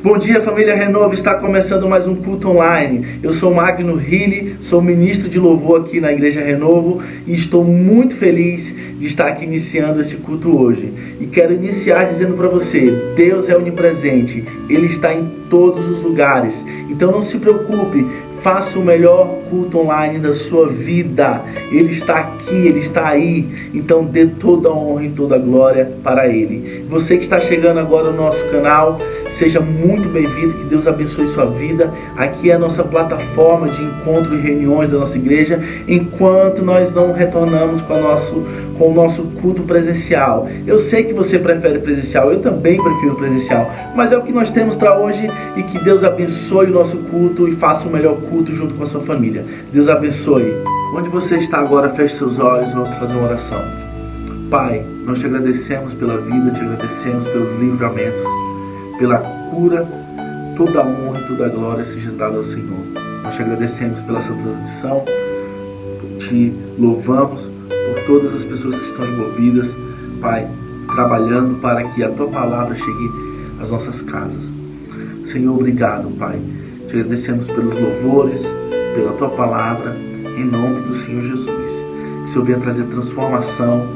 Bom dia, família Renovo, está começando mais um culto online. Eu sou Magno Rilli, sou ministro de louvor aqui na Igreja Renovo e estou muito feliz de estar aqui iniciando esse culto hoje. E quero iniciar dizendo para você, Deus é onipresente, Ele está em todos os lugares. Então não se preocupe, faça o melhor culto online da sua vida. Ele está aqui, Ele está aí. Então dê toda a honra e toda a glória para Ele. Você que está chegando agora no nosso canal, seja muito bem-vindo, que Deus abençoe sua vida. Aqui é a nossa plataforma de encontro e reuniões da nossa igreja, enquanto nós não retornamos com o nosso culto presencial. Eu sei que você prefere presencial, eu também prefiro presencial, mas é o que nós temos para hoje, e que Deus abençoe o nosso culto e faça o melhor culto junto com a sua família. Deus abençoe. Onde você está agora, feche seus olhos, vamos fazer uma oração. Pai, nós te agradecemos pela vida, te agradecemos pelos livramentos, pela cura. Toda a honra e toda a glória seja dada ao Senhor. Nós te agradecemos pela essa transmissão, te louvamos por todas as pessoas que estão envolvidas, Pai, trabalhando para que a Tua palavra chegue às nossas casas. Senhor, obrigado, Pai. Te agradecemos pelos louvores, pela Tua palavra, em nome do Senhor Jesus. Que o Senhor venha trazer transformação,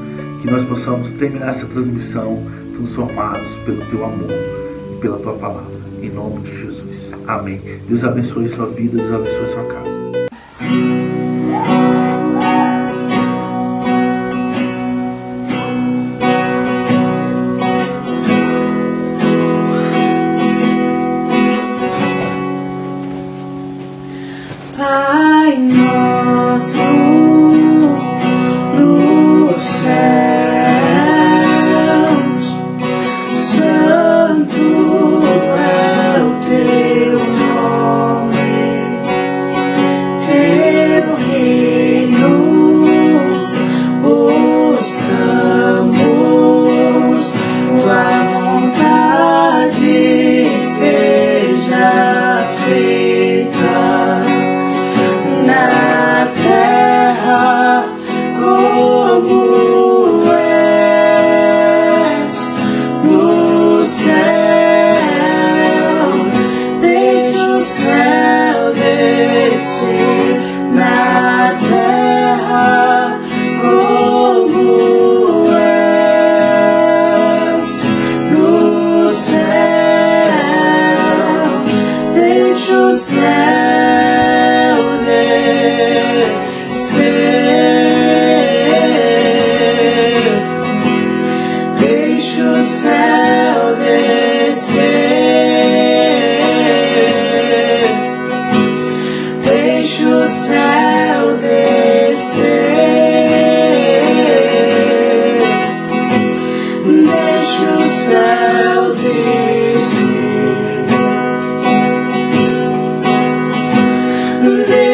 que nós possamos terminar essa transmissão transformados pelo Teu amor e pela Tua palavra, em nome de Jesus. Amém. Deus abençoe sua vida, Deus abençoe sua casa. Pai nosso no céu, santo é o teu nome, teu reino buscamos, tua vontade seja feita na terra como és no céu. Deixa o céu descer na terra como és no céu. Deixa o céu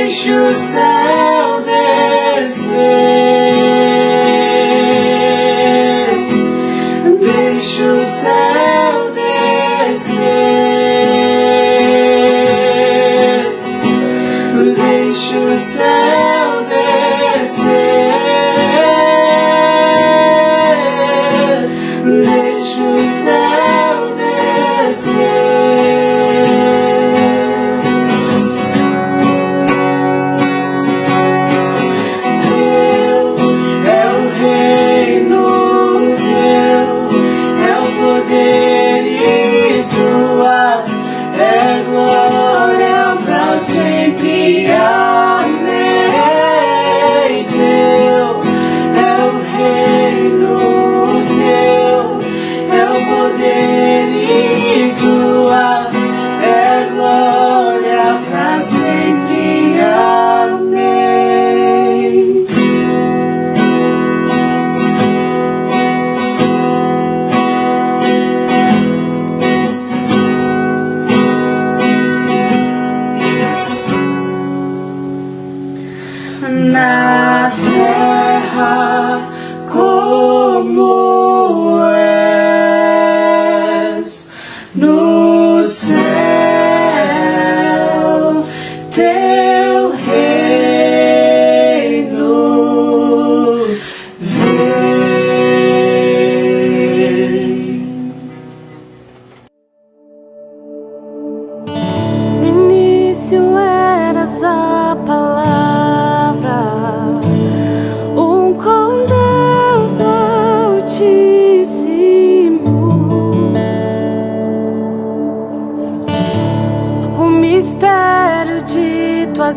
deixa o céu descer, deixa o céu descer, deixa o céu descer, deixa o céu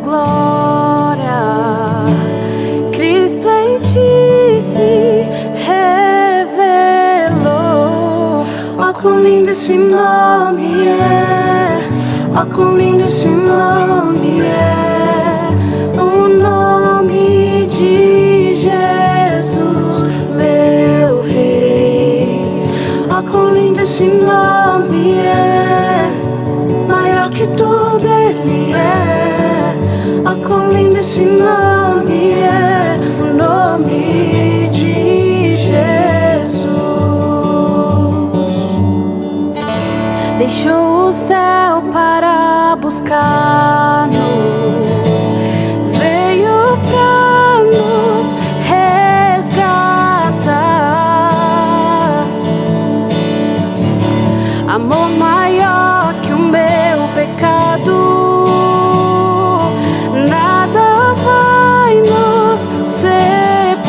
glória. Cristo em ti se revelou. Ó, quão lindo esse nome é, ó, quão lindo esse nome é, o nome de Jesus, meu Rei. Ó, quão lindo esse nome é, maior que tudo ele é. Ó, quão lindo esse nome é, o nome de Jesus. Deixou o céu para buscar-nos, veio pra nos resgatar. Amor maior que o meu pecado, nada vai nos separar.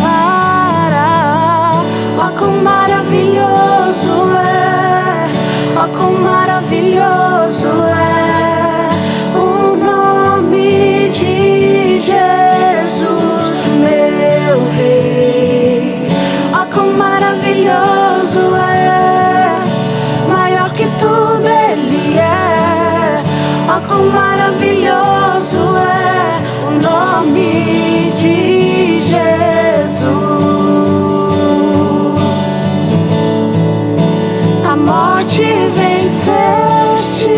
Ó, quão maravilhoso é, ó, quão maravilhoso é o nome de Jesus, meu Rei. Ó, quão maravilhoso é, maior que tudo ele é. Ó, quão maravilhoso é o nome de Jesus. A morte venceste,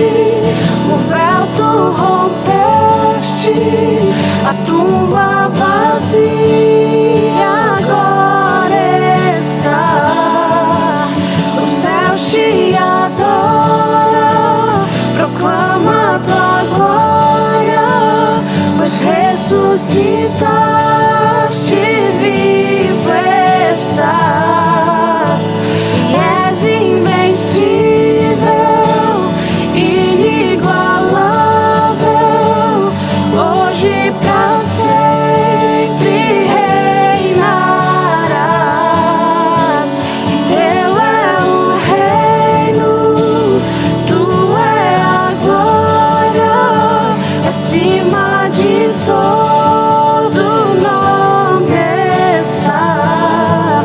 o véu tu rompeste, a tumba vazia agora está. O céu te adora, proclama tua glória, pois ressuscitaste, vivo estás, e és invencível, inigualável, hoje pra sempre reinarás. E teu é o reino, tua é a glória, acima de todo nome está.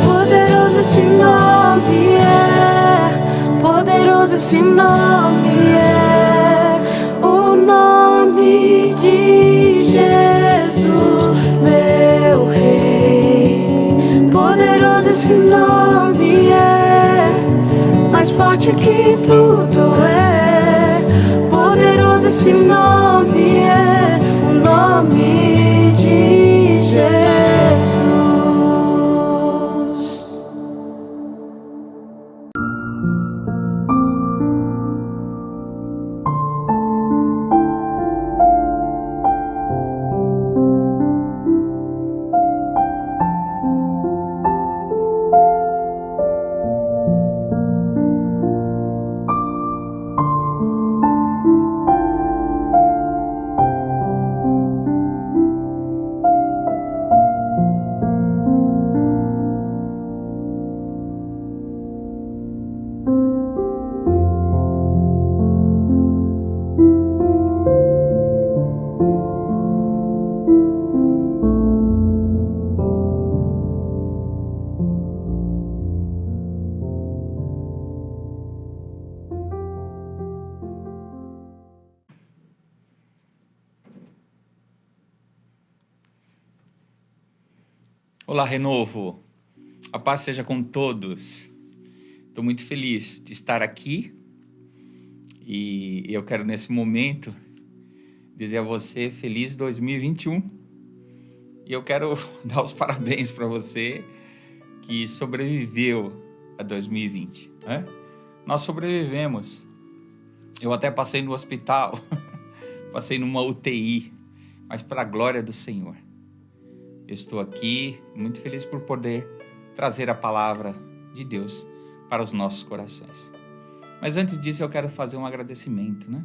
Poderoso esse nome é, poderoso esse nome é, o nome de Jesus, meu Rei. Poderoso esse nome é, mais forte que tudo é. Poderoso esse nome é, o nome de Jesus. Olá, Renovo. A paz seja com todos. Estou muito feliz de estar aqui e eu quero, nesse momento, dizer a você feliz 2021. E eu quero dar os parabéns para você que sobreviveu a 2020. Né? Nós sobrevivemos. Eu até passei no hospital, passei numa UTI, mas para a glória do Senhor. Eu estou aqui muito feliz por poder trazer a palavra de Deus para os nossos corações. Mas antes disso eu quero fazer um agradecimento, né?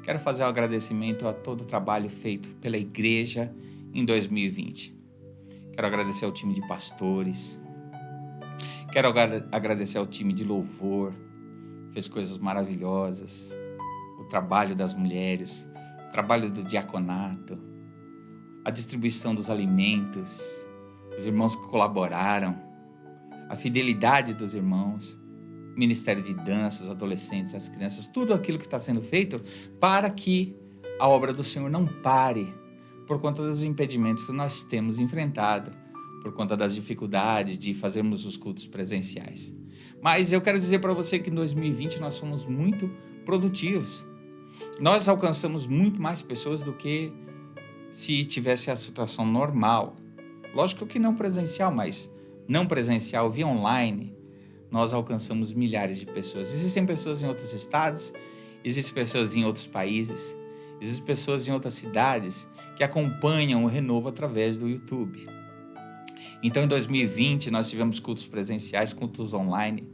Quero fazer um agradecimento a todo o trabalho feito pela igreja em 2020. Quero agradecer ao time de pastores. Quero agradecer ao time de louvor. Fez coisas maravilhosas. O trabalho das mulheres. o trabalho do diaconato, a distribuição dos alimentos, os irmãos que colaboraram, a fidelidade dos irmãos, o ministério de dança, os adolescentes, as crianças, tudo aquilo que está sendo feito para que a obra do Senhor não pare por conta dos impedimentos que nós temos enfrentado, por conta das dificuldades de fazermos os cultos presenciais. Mas eu quero dizer para você que em 2020 nós fomos muito produtivos. Nós alcançamos muito mais pessoas do que se tivesse a situação normal. Lógico que não presencial, mas não presencial, via online, nós alcançamos milhares de pessoas. Existem pessoas em outros estados, existem pessoas em outros países, existem pessoas em outras cidades que acompanham o Renovo através do YouTube. Então, em 2020, nós tivemos cultos presenciais, cultos online.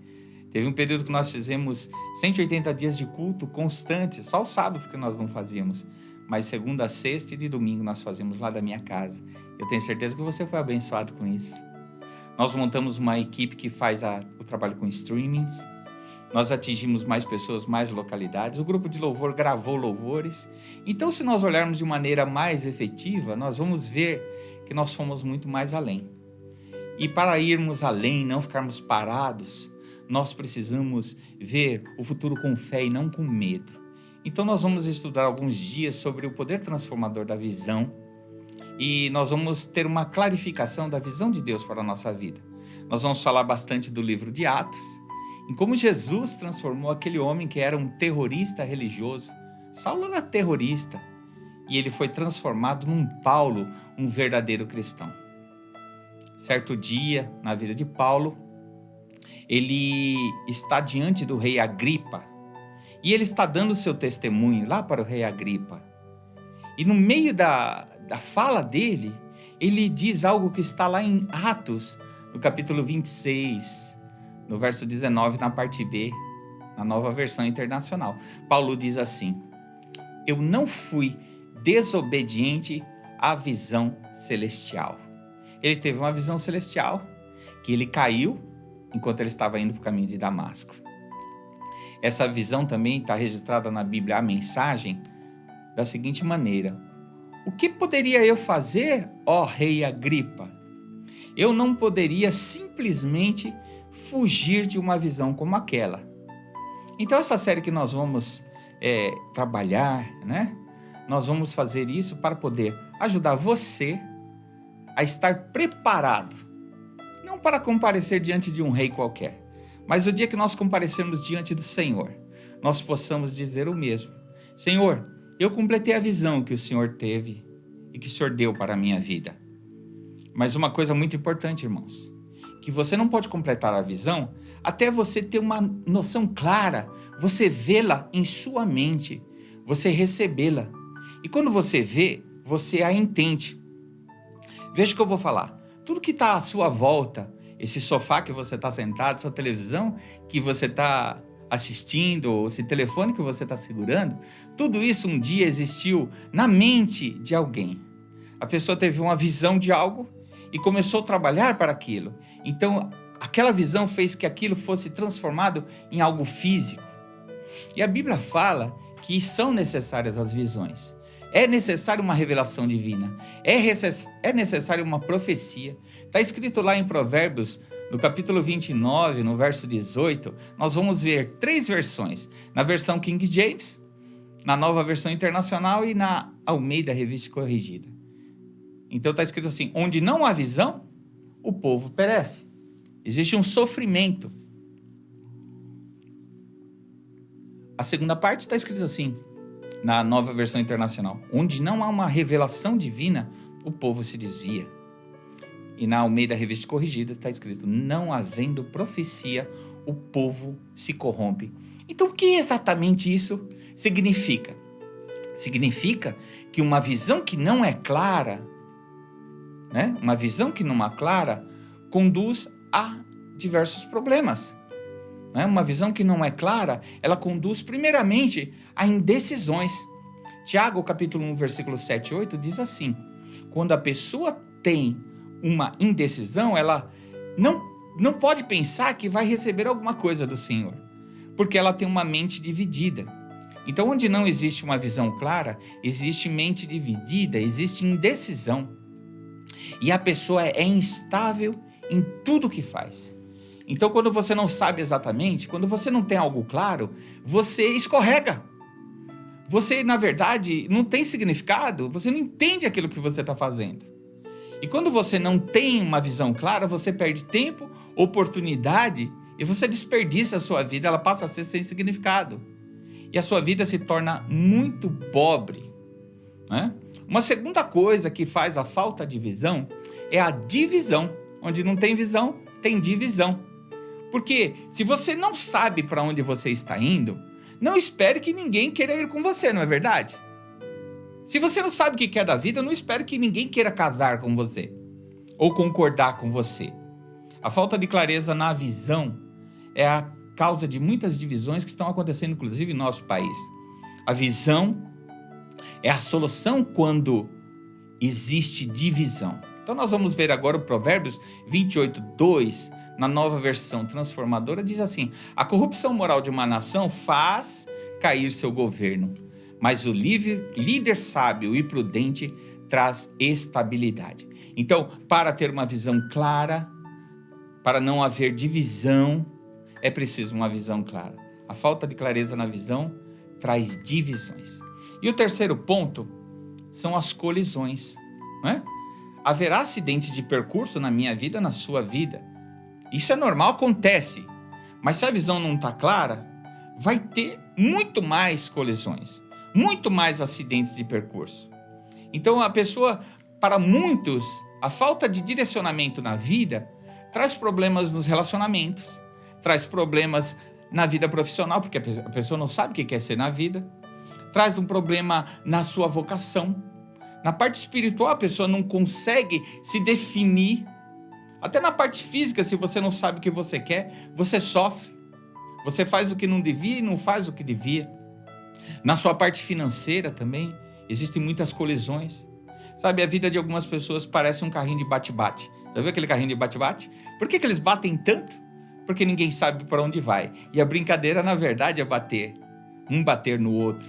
Teve um período que nós fizemos 180 dias de culto constante, só os sábados que nós não fazíamos, mas segunda, sexta e de domingo nós fazíamos lá da minha casa. Eu tenho certeza que você foi abençoado com isso. Nós montamos uma equipe que faz o trabalho com streamings, nós atingimos mais pessoas, mais localidades, o grupo de louvor gravou louvores. Então, se nós olharmos de maneira mais efetiva, nós vamos ver que nós fomos muito mais além. E para irmos além, não ficarmos parados, nós precisamos ver o futuro com fé e não com medo. Então nós vamos estudar alguns dias sobre o poder transformador da visão e nós vamos ter uma clarificação da visão de Deus para a nossa vida. Nós vamos falar bastante do livro de Atos, em como Jesus transformou aquele homem que era um terrorista religioso. Saulo era terrorista e ele foi transformado num Paulo, um verdadeiro cristão. Certo dia, na vida de Paulo, ele está diante do rei Agripa e ele está dando seu testemunho lá para o rei Agripa. E no meio da fala dele, ele diz algo que está lá em Atos, no capítulo 26, no verso 19, na parte B, na Nova Versão Internacional. Paulo diz assim: eu não fui desobediente à visão celestial. Ele teve uma visão celestial, que ele caiu enquanto ele estava indo para o caminho de Damasco. Essa visão também está registrada na Bíblia, a mensagem, da seguinte maneira: o que poderia eu fazer, ó rei Agripa? Eu não poderia simplesmente fugir de uma visão como aquela. Então essa série que nós vamos trabalhar, né? Nós vamos fazer isso para poder ajudar você a estar preparado, não para comparecer diante de um rei qualquer, mas o dia que nós comparecermos diante do Senhor, nós possamos dizer o mesmo: Senhor, eu completei a visão que o Senhor teve e que o Senhor deu para a minha vida. Mas uma coisa muito importante, irmãos, que você não pode completar a visão até você ter uma noção clara, você vê-la em sua mente, você recebê-la. E quando você vê, você a entende. Veja o que eu vou falar. Tudo que está à sua volta, esse sofá que você está sentado, essa televisão que você está assistindo, ou esse telefone que você está segurando, tudo isso um dia existiu na mente de alguém. A pessoa teve uma visão de algo e começou a trabalhar para aquilo. Então, aquela visão fez que aquilo fosse transformado em algo físico. E a Bíblia fala que são necessárias as visões. É necessário uma revelação divina. É necessário uma profecia. Está escrito lá em Provérbios, no capítulo 29, no verso 18, nós vamos ver 3 versões. Na versão King James, na Nova Versão Internacional e na Almeida Revista Corrigida. Então está escrito assim: onde não há visão, o povo perece. Existe um sofrimento. A segunda parte está escrito assim, na Nova Versão Internacional: onde não há uma revelação divina, o povo se desvia. E na Almeida Revista Corrigida está escrito: não havendo profecia, o povo se corrompe. Então, o que exatamente isso significa? Significa que uma visão que não é clara, né? Uma visão que não é clara, conduz a diversos problemas. Uma visão que não é clara, ela conduz primeiramente a indecisões. Tiago, capítulo 1, versículo 7 e 8, diz assim: quando a pessoa tem uma indecisão, ela não pode pensar que vai receber alguma coisa do Senhor, porque ela tem uma mente dividida. Então, onde não existe uma visão clara, existe mente dividida, existe indecisão. E a pessoa é instável em tudo que faz. Então, quando você não sabe exatamente, quando você não tem algo claro, você escorrega. Você, na verdade, não tem significado, você não entende aquilo que você está fazendo. E quando você não tem uma visão clara, você perde tempo, oportunidade, e você desperdiça a sua vida, ela passa a ser sem significado. E a sua vida se torna muito pobre, né? Uma segunda coisa que faz a falta de visão é a divisão. Onde não tem visão, tem divisão. Porque se você não sabe para onde você está indo, não espere que ninguém queira ir com você, não é verdade? Se você não sabe o que quer da vida, não espere que ninguém queira casar com você ou concordar com você. A falta de clareza na visão é a causa de muitas divisões que estão acontecendo, inclusive, em nosso país. A visão é a solução quando existe divisão. Então nós vamos ver agora o Provérbios 28:2, na nova versão transformadora, diz assim: a corrupção moral de uma nação faz cair seu governo, mas o líder sábio e prudente traz estabilidade. Então, para ter uma visão clara, para não haver divisão, é preciso uma visão clara. A falta de clareza na visão traz divisões. E o terceiro ponto são as colisões, não é? Haverá acidentes de percurso na minha vida, na sua vida. Isso é normal, acontece. Mas se a visão não está clara, vai ter muito mais colisões, muito mais acidentes de percurso. Então a pessoa, para muitos, a falta de direcionamento na vida traz problemas nos relacionamentos, traz problemas na vida profissional, porque a pessoa não sabe o que quer ser na vida, traz um problema na sua vocação. Na parte espiritual, a pessoa não consegue se definir. Até na parte física, se você não sabe o que você quer, você sofre. Você faz o que não devia e não faz o que devia. Na sua parte financeira também, existem muitas colisões. Sabe, a vida de algumas pessoas parece um carrinho de bate-bate. Já viu aquele carrinho de bate-bate? Por que eles batem tanto? Porque ninguém sabe para onde vai. E a brincadeira, na verdade, é bater. Um bater no outro.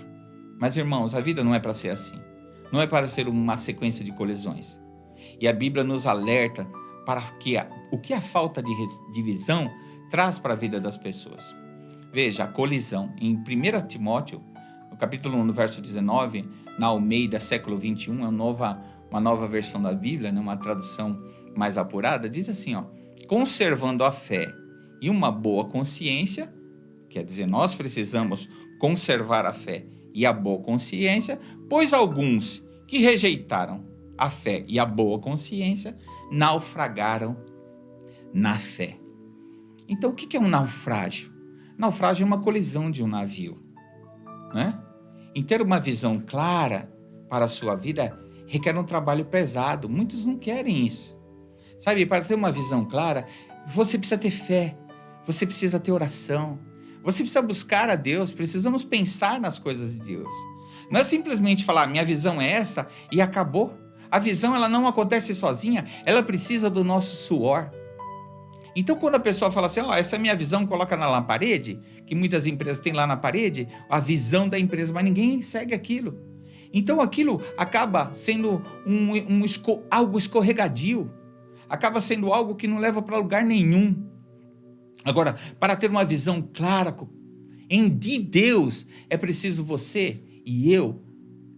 Mas, irmãos, a vida não é para ser assim. Não é para ser uma sequência de colisões. E a Bíblia nos alerta para o que a falta de visão traz para a vida das pessoas. Veja, a colisão. Em 1 Timóteo, no capítulo 1, no verso 19, na Almeida, século 21, uma nova versão da Bíblia, né, uma tradução mais apurada, diz assim, ó: conservando a fé e uma boa consciência, quer dizer, nós precisamos conservar a fé e a boa consciência, pois alguns que rejeitaram a fé e a boa consciência naufragaram na fé. Então, o que é um naufrágio? Naufrágio é uma colisão de um navio, né? Em ter uma visão clara para a sua vida requer um trabalho pesado. Muitos não querem isso. Sabe, para ter uma visão clara, você precisa ter fé, você precisa ter oração, você precisa buscar a Deus, precisamos pensar nas coisas de Deus. Não é simplesmente falar, minha visão é essa e acabou. A visão, ela não acontece sozinha, ela precisa do nosso suor. Então, quando a pessoa fala assim, essa é a minha visão, coloca na parede, que muitas empresas têm lá na parede, a visão da empresa, mas ninguém segue aquilo. Então, aquilo acaba sendo algo escorregadio, acaba sendo algo que não leva para lugar nenhum. Agora, para ter uma visão clara de Deus, é preciso você e eu,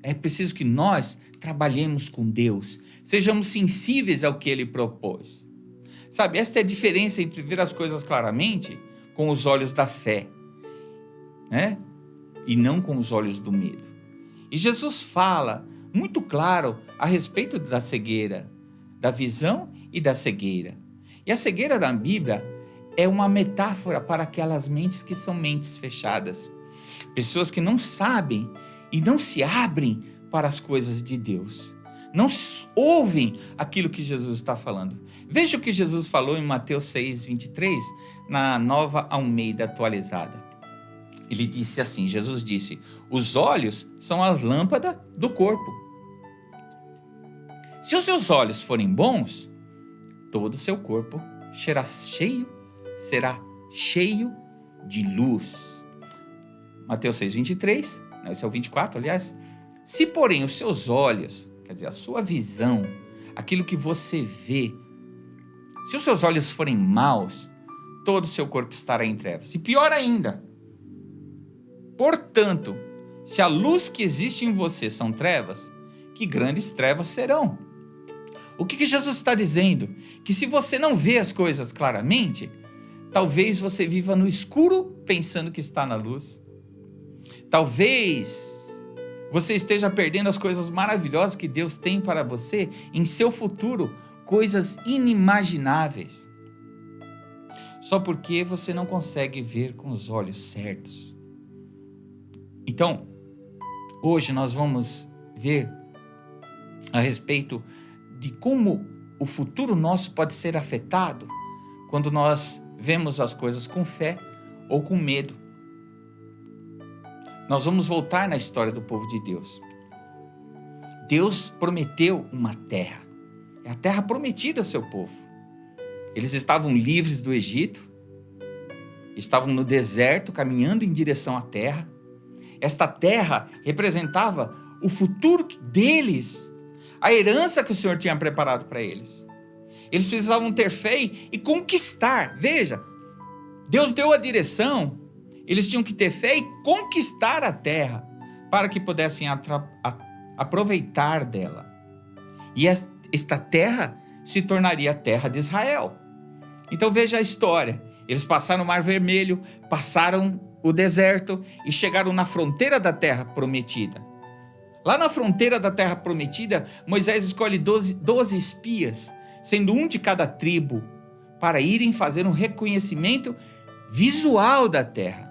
é preciso que nós trabalhemos com Deus, sejamos sensíveis ao que Ele propôs. Sabe, esta é a diferença entre ver as coisas claramente com os olhos da fé, né? E não com os olhos do medo. E Jesus fala muito claro a respeito da cegueira, da visão e da cegueira. E a cegueira da Bíblia é uma metáfora para aquelas mentes que são mentes fechadas. Pessoas que não sabem e não se abrem para as coisas de Deus. Não ouvem aquilo que Jesus está falando. Veja o que Jesus falou em Mateus 6:23, na Nova Almeida atualizada. Ele disse assim, Jesus disse, os olhos são a lâmpada do corpo. Se os seus olhos forem bons, todo o seu corpo será cheio de luz. Mateus 6:23, esse é o 24, aliás. Se, porém, os seus olhos, quer dizer, a sua visão, aquilo que você vê, se os seus olhos forem maus, todo o seu corpo estará em trevas. E pior ainda, portanto, se a luz que existe em você são trevas, que grandes trevas serão. O que Jesus está dizendo? Que se você não vê as coisas claramente, talvez você viva no escuro pensando que está na luz. Talvez você esteja perdendo as coisas maravilhosas que Deus tem para você em seu futuro, coisas inimagináveis, só porque você não consegue ver com os olhos certos. Então, hoje nós vamos ver a respeito de como o futuro nosso pode ser afetado quando nós vemos as coisas com fé ou com medo. Nós vamos voltar na história do povo de Deus. Deus prometeu uma terra. É a terra prometida ao seu povo. Eles estavam livres do Egito, estavam no deserto, caminhando em direção à terra. Esta terra representava o futuro deles, a herança que o Senhor tinha preparado para eles. Eles precisavam ter fé e conquistar. Veja, Deus deu a direção. Eles tinham que ter fé e conquistar a terra para que pudessem aproveitar dela. E esta terra se tornaria a terra de Israel. Então veja a história. Eles passaram o Mar Vermelho, passaram o deserto e chegaram na fronteira da terra prometida. Lá na fronteira da terra prometida, Moisés escolhe 12 espias, sendo um de cada tribo, para irem fazer um reconhecimento visual da terra.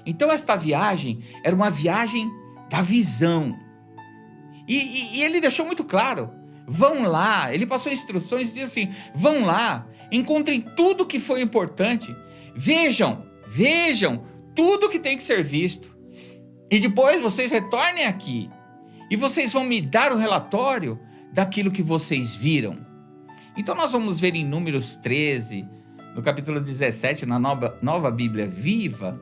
Então esta viagem era uma viagem da visão. E ele deixou muito claro, vão lá, ele passou instruções e disse assim, vão lá, encontrem tudo que foi importante, vejam tudo que tem que ser visto, e depois vocês retornem aqui, e vocês vão me dar o relatório daquilo que vocês viram. Então nós vamos ver em Números 13, no capítulo 17, na nova Bíblia Viva,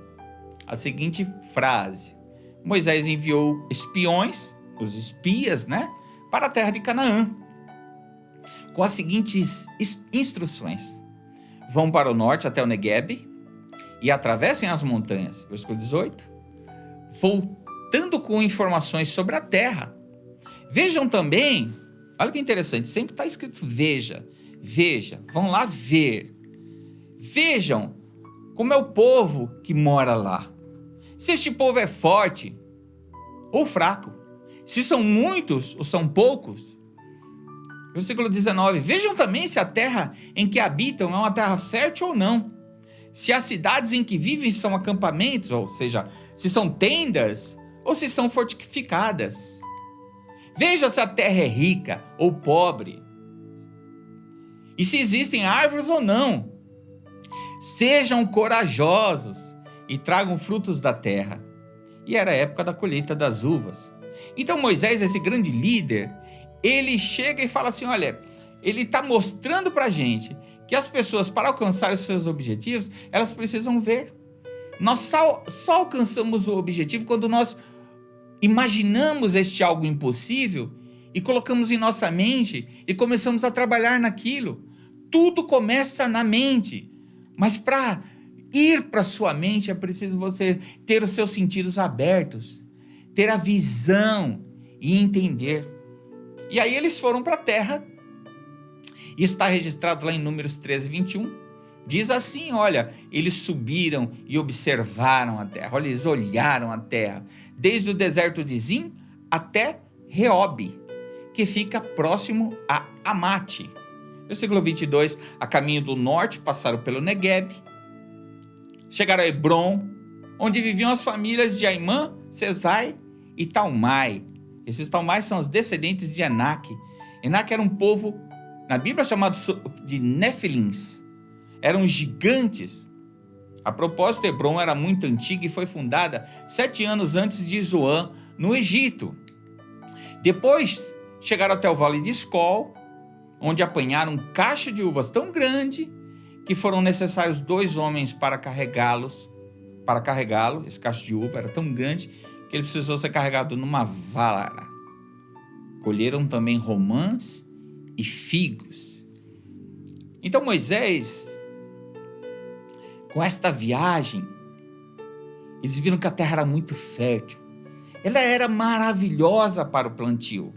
a seguinte frase: Moisés enviou espiões, os espias, para a terra de Canaã, com as seguintes instruções: vão para o norte até o Neguebe e atravessem as montanhas, versículo 18, voltando com informações sobre a terra. Vejam também, olha que interessante, sempre está escrito veja, vão lá ver. Vejam como é o povo que mora lá. Se este povo é forte ou fraco, se são muitos ou são poucos. Versículo 19, vejam também se a terra em que habitam é uma terra fértil ou não. Se as cidades em que vivem são acampamentos, ou seja, se são tendas ou se são fortificadas. Veja se a terra é rica ou pobre. E se existem árvores ou não. Sejam corajosos e tragam frutos da terra. E era a época da colheita das uvas. Então Moisés, esse grande líder, ele chega e fala assim, olha, ele está mostrando para a gente que as pessoas, para alcançar os seus objetivos, elas precisam ver. Nós só alcançamos o objetivo quando nós imaginamos este algo impossível e colocamos em nossa mente e começamos a trabalhar naquilo. Tudo começa na mente, mas para ir para sua mente é preciso você ter os seus sentidos abertos, ter a visão e entender. E aí eles foram para a terra. Isso está registrado lá em Números 13, 21. Diz assim, olha, eles subiram e observaram a terra. Olha, eles olharam a terra, desde o deserto de Zim até Reobe, que fica próximo a Amate. Versículo 22, a caminho do norte passaram pelo Neguebe, chegaram a Hebron, onde viviam as famílias de Aimã, Sesai e Talmai. Esses Talmai são os descendentes de Enaque. Enaque era um povo, na Bíblia, chamado de Nefilins. Eram gigantes. A propósito, Hebron era muito antiga e foi fundada 7 anos antes de Zoan, no Egito. Depois, chegaram até o Vale de Escol, onde apanharam um cacho de uvas tão grande que foram necessários 2 homens para carregá-lo. Esse cacho de uva era tão grande que ele precisou ser carregado numa vara. Colheram também romãs e figos. Então Moisés, com esta viagem, eles viram que a terra era muito fértil. Ela era maravilhosa para o plantio.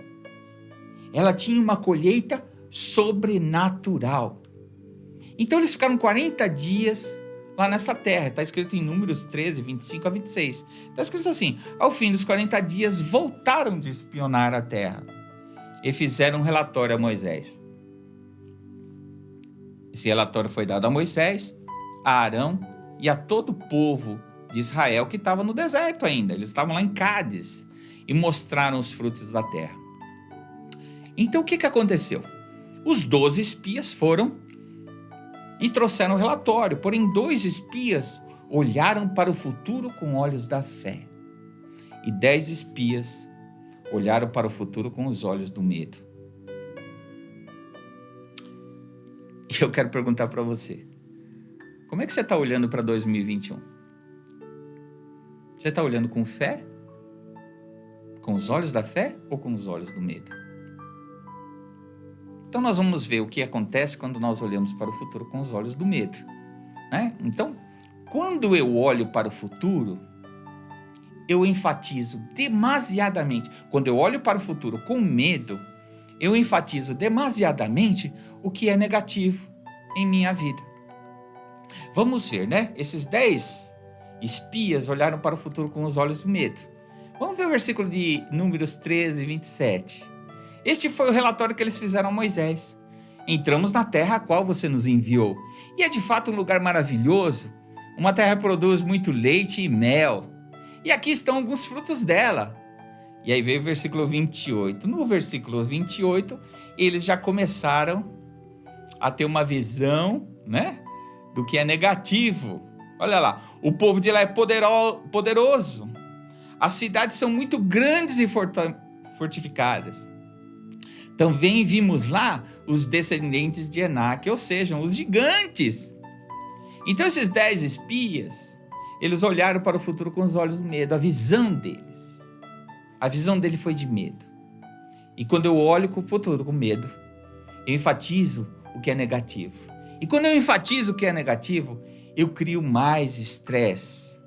Ela tinha uma colheita sobrenatural. Então eles ficaram 40 dias lá nessa terra. Está escrito em Números 13, 25 a 26. Está escrito assim: ao fim dos 40 dias, voltaram de espionar a terra e fizeram um relatório a Moisés. Esse relatório foi dado a Moisés, a Arão e a todo o povo de Israel que estava no deserto ainda. Eles estavam lá em Cádiz e mostraram os frutos da terra. Então o que aconteceu? Os 12 espias foram e trouxeram o relatório, porém 2 espias olharam para o futuro com olhos da fé e 10 espias olharam para o futuro com os olhos do medo. E eu quero perguntar para você, como é que você está olhando para 2021? Você está olhando com fé? Com os olhos da fé ou com os olhos do medo? Então nós vamos ver o que acontece quando nós olhamos para o futuro com os olhos do medo, né? Então, quando eu olho para o futuro, eu enfatizo demasiadamente. Quando eu olho para o futuro com medo, eu enfatizo demasiadamente o que é negativo em minha vida. Vamos ver, né? Esses 10 espias olharam para o futuro com os olhos do medo. Vamos ver o versículo de Números 13, 27. Este foi o relatório que eles fizeram a Moisés. Entramos na terra a qual você nos enviou. E é de fato um lugar maravilhoso. Uma terra que produz muito leite e mel. E aqui estão alguns frutos dela. E aí veio o versículo 28. No versículo 28, eles já começaram a ter uma visão, né, do que é negativo. Olha lá, o povo de lá é poderoso. As cidades são muito grandes e fortificadas. Também vimos lá os descendentes de Enaque, ou seja, os gigantes. Então esses 10 espias, eles olharam para o futuro com os olhos do medo, a visão deles. A visão dele foi de medo. E quando eu olho para o futuro com medo, eu enfatizo o que é negativo. E quando eu enfatizo o que é negativo, eu crio mais estresse,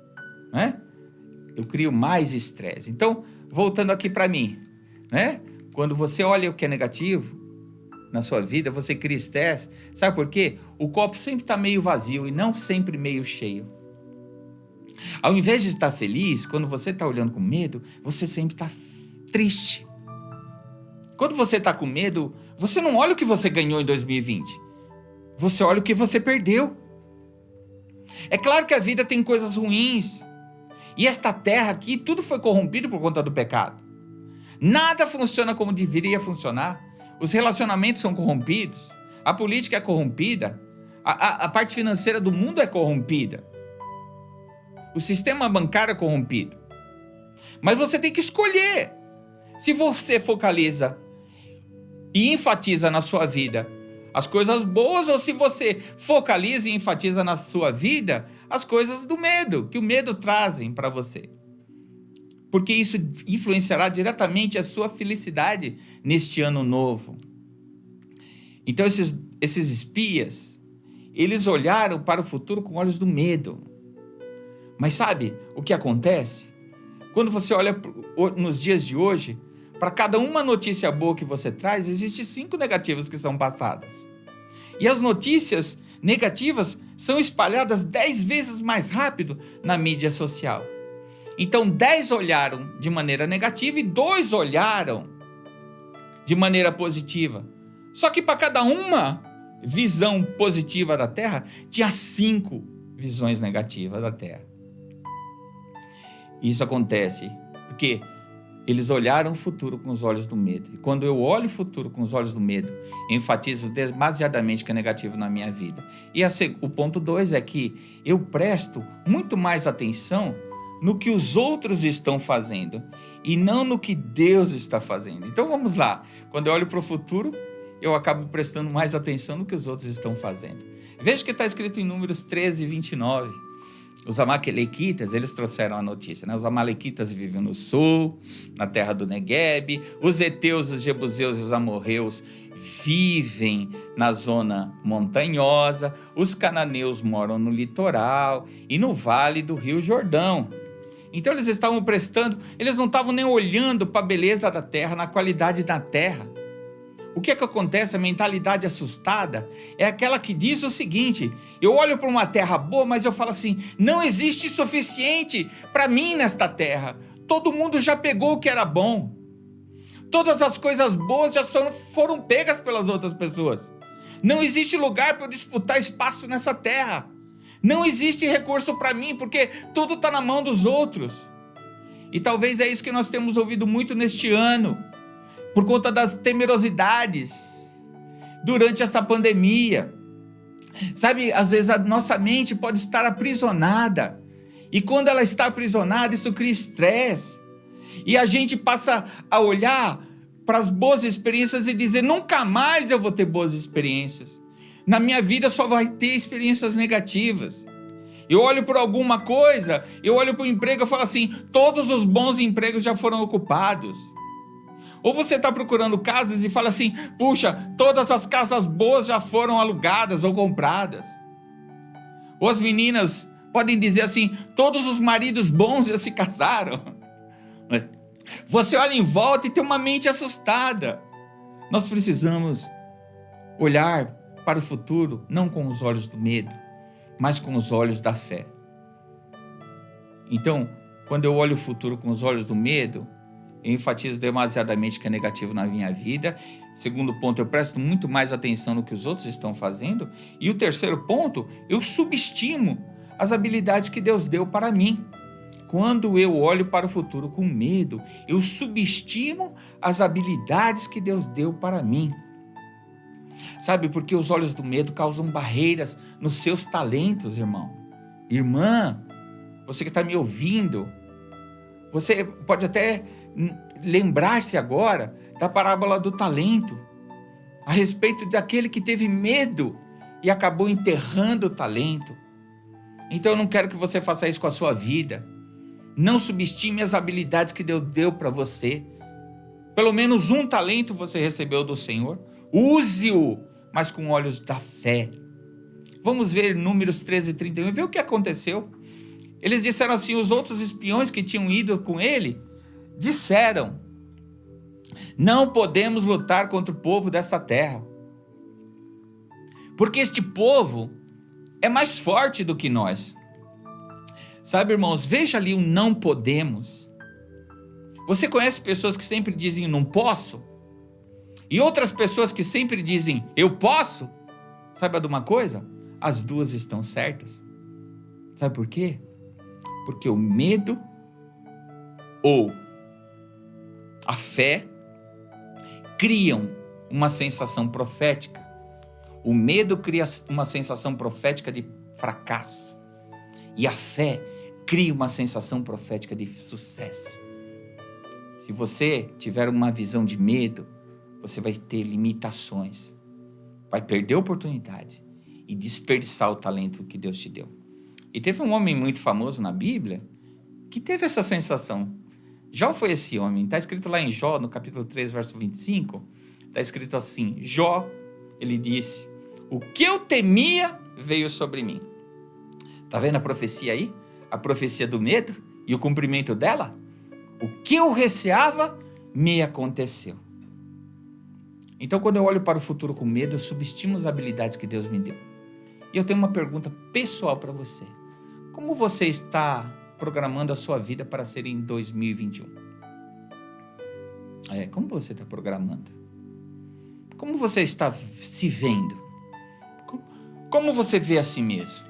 né? Eu crio mais estresse. Então, voltando aqui para mim, né? Quando você olha o que é negativo na sua vida, você cria estresse. Sabe por quê? O copo sempre está meio vazio e não sempre meio cheio. Ao invés de estar feliz, quando você está olhando com medo, você sempre está triste. Quando você está com medo, você não olha o que você ganhou em 2020. Você olha o que você perdeu. É claro que a vida tem coisas ruins. E esta terra aqui, tudo foi corrompido por conta do pecado. Nada funciona como deveria funcionar. Os relacionamentos são corrompidos. A política é corrompida. A parte financeira do mundo é corrompida. O sistema bancário é corrompido. Mas você tem que escolher. Se você focaliza e enfatiza na sua vida as coisas boas, ou se você focaliza e enfatiza na sua vida as coisas do medo, que o medo trazem para você. Porque isso influenciará diretamente a sua felicidade neste ano novo. Então esses espias, eles olharam para o futuro com olhos do medo. Mas sabe o que acontece? Quando você olha nos dias de hoje, para cada uma notícia boa que você traz, existem 5 negativas que são passadas. E as notícias negativas são espalhadas 10 vezes mais rápido na mídia social. Então 10 olharam de maneira negativa e 2 olharam de maneira positiva. Só que para cada uma visão positiva da Terra, tinha 5 visões negativas da Terra. Isso acontece porque eles olharam o futuro com os olhos do medo. E quando eu olho o futuro com os olhos do medo, eu enfatizo demasiadamente o que é negativo na minha vida. E o ponto 2 é que eu presto muito mais atenção no que os outros estão fazendo e não no que Deus está fazendo. Então vamos lá. Quando eu olho para o futuro, eu acabo prestando mais atenção no que os outros estão fazendo. Veja o que está escrito em Números 13, 29. Os amalequitas, eles trouxeram a notícia, né? Os amalequitas vivem no sul, na terra do Negueb. Os heteus, os jebuseus e os amorreus vivem na zona montanhosa. Os cananeus moram no litoral e no vale do Rio Jordão. Então eles estavam eles não estavam nem olhando para a beleza da terra, na qualidade da terra. O que é que acontece? A mentalidade assustada é aquela que diz o seguinte: eu olho para uma terra boa, mas eu falo assim, não existe suficiente para mim nesta terra. Todo mundo já pegou o que era bom. Todas as coisas boas já foram pegas pelas outras pessoas. Não existe lugar para eu disputar espaço nessa terra. Não existe recurso para mim, porque tudo está na mão dos outros. E talvez é isso que nós temos ouvido muito neste ano, por conta das temerosidades durante essa pandemia. Sabe, às vezes a nossa mente pode estar aprisionada, e quando ela está aprisionada, isso cria estresse, e a gente passa a olhar para as boas experiências e dizer, nunca mais eu vou ter boas experiências, na minha vida só vai ter experiências negativas. Eu olho por alguma coisa, eu olho para o emprego e falo assim, todos os bons empregos já foram ocupados. Ou você está procurando casas e fala assim, puxa, todas as casas boas já foram alugadas ou compradas. Ou as meninas podem dizer assim, todos os maridos bons já se casaram. Você olha em volta e tem uma mente assustada. Nós precisamos olhar para o futuro, não com os olhos do medo, mas com os olhos da fé. Então, quando eu olho o futuro com os olhos do medo, eu enfatizo demasiadamente que é negativo na minha vida. Segundo ponto, eu presto muito mais atenção no que os outros estão fazendo. E o terceiro ponto, eu subestimo as habilidades que Deus deu para mim. Quando eu olho para o futuro com medo, eu subestimo as habilidades que Deus deu para mim. Sabe, porque os olhos do medo causam barreiras nos seus talentos, irmão. Irmã, você que está me ouvindo, você pode até lembrar-se agora da parábola do talento, a respeito daquele que teve medo e acabou enterrando o talento. Então eu não quero que você faça isso com a sua vida. Não subestime as habilidades que Deus deu para você. Pelo menos um talento você recebeu do Senhor. Use-o, mas com olhos da fé. Vamos ver Números 13:31 e ver o que aconteceu. Eles disseram assim, os outros espiões que tinham ido com ele, disseram, não podemos lutar contra o povo dessa terra, porque este povo é mais forte do que nós. Sabe, irmãos, veja ali o não podemos. Você conhece pessoas que sempre dizem não posso? E outras pessoas que sempre dizem eu posso? Saiba de uma coisa? As duas estão certas. Sabe por quê? Porque o medo ou a fé criam uma sensação profética. O medo cria uma sensação profética de fracasso. E a fé cria uma sensação profética de sucesso. Se você tiver uma visão de medo, você vai ter limitações. Vai perder oportunidade e desperdiçar o talento que Deus te deu. E teve um homem muito famoso na Bíblia que teve essa sensação. Jó foi esse homem. Está escrito lá em Jó, no capítulo 3, verso 25. Está escrito assim, Jó, ele disse, o que eu temia veio sobre mim. Está vendo a profecia aí? A profecia do medo e o cumprimento dela? O que eu receava me aconteceu. Então, quando eu olho para o futuro com medo, eu subestimo as habilidades que Deus me deu. E eu tenho uma pergunta pessoal para você. Como você está programando a sua vida para ser em 2021? Como você está programando? Como você está se vendo? Como você vê a si mesmo?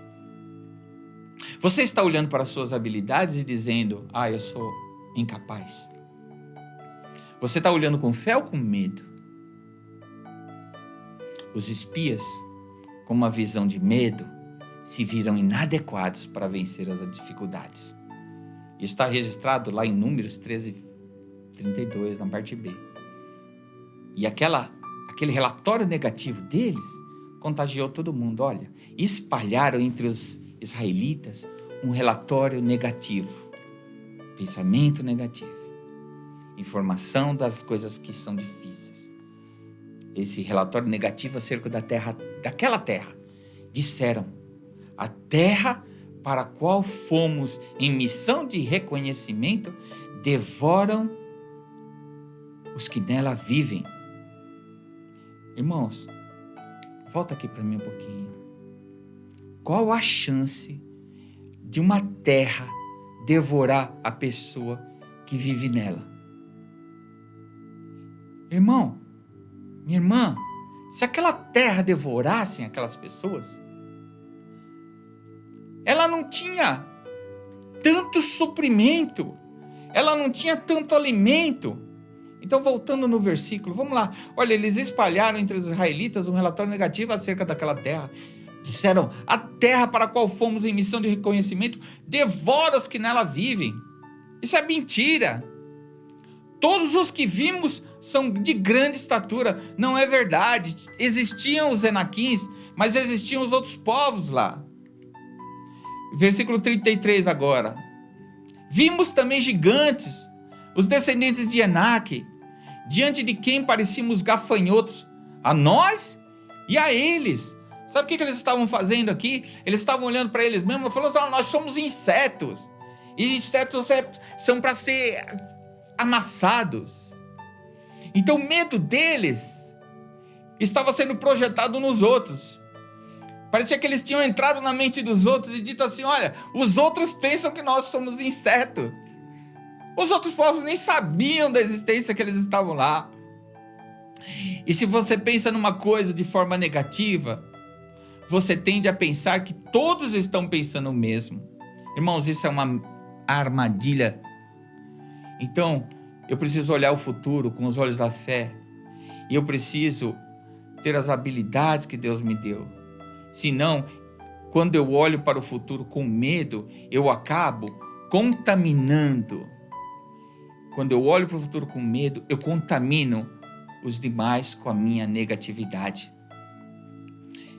Você está olhando para as suas habilidades e dizendo, eu sou incapaz? Você está olhando com fé ou com medo? Os espias, com uma visão de medo, se viram inadequados para vencer as dificuldades. Isso está registrado lá em Números 13:32, na parte B. E aquele relatório negativo deles contagiou todo mundo. Olha, espalharam entre os israelitas um relatório negativo, pensamento negativo, informação das coisas que são difíceis. Esse relatório negativo acerca da terra, daquela terra, disseram: a terra para a qual fomos em missão de reconhecimento devoram os que nela vivem. Irmãos, volta aqui para mim um pouquinho. Qual a chance de uma terra devorar a pessoa que vive nela? Irmão, minha irmã, se aquela terra devorasse aquelas pessoas, ela não tinha tanto suprimento, ela não tinha tanto alimento. Então, voltando no versículo, vamos lá. Olha, eles espalharam entre os israelitas um relatório negativo acerca daquela terra. Disseram: a terra para a qual fomos em missão de reconhecimento devora os que nela vivem. Isso é mentira. Todos os que vimos são de grande estatura. Não é verdade. Existiam os Enaquins, mas existiam os outros povos lá. Versículo 33 agora. Vimos também gigantes, os descendentes de Enaque, diante de quem parecíamos gafanhotos, a nós e a eles. Sabe o que eles estavam fazendo aqui? Eles estavam olhando para eles mesmos e falaram: nós somos insetos. E insetos são para ser amassados. Então o medo deles estava sendo projetado nos outros. Parecia que eles tinham entrado na mente dos outros e dito assim: olha, os outros pensam que nós somos insetos. Os outros povos nem sabiam da existência que eles estavam lá. E se você pensa numa coisa de forma negativa, você tende a pensar que todos estão pensando o mesmo. Irmãos, isso é uma armadilha. Então, eu preciso olhar o futuro com os olhos da fé. E eu preciso ter as habilidades que Deus me deu. Senão, quando eu olho para o futuro com medo, eu acabo contaminando. Quando eu olho para o futuro com medo, eu contamino os demais com a minha negatividade.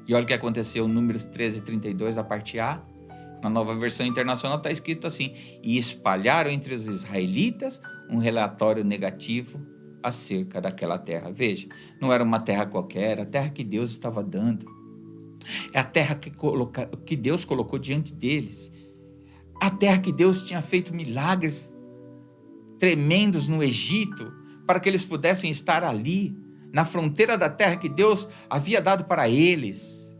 E olha o que aconteceu, Números 13:32, a parte A. Na Nova Versão Internacional está escrito assim: e espalharam entre os israelitas um relatório negativo acerca daquela terra. Veja, não era uma terra qualquer, era a terra que Deus estava dando. É a terra que Deus colocou diante deles. A terra que Deus tinha feito milagres tremendos no Egito, para que eles pudessem estar ali, na fronteira da terra que Deus havia dado para eles.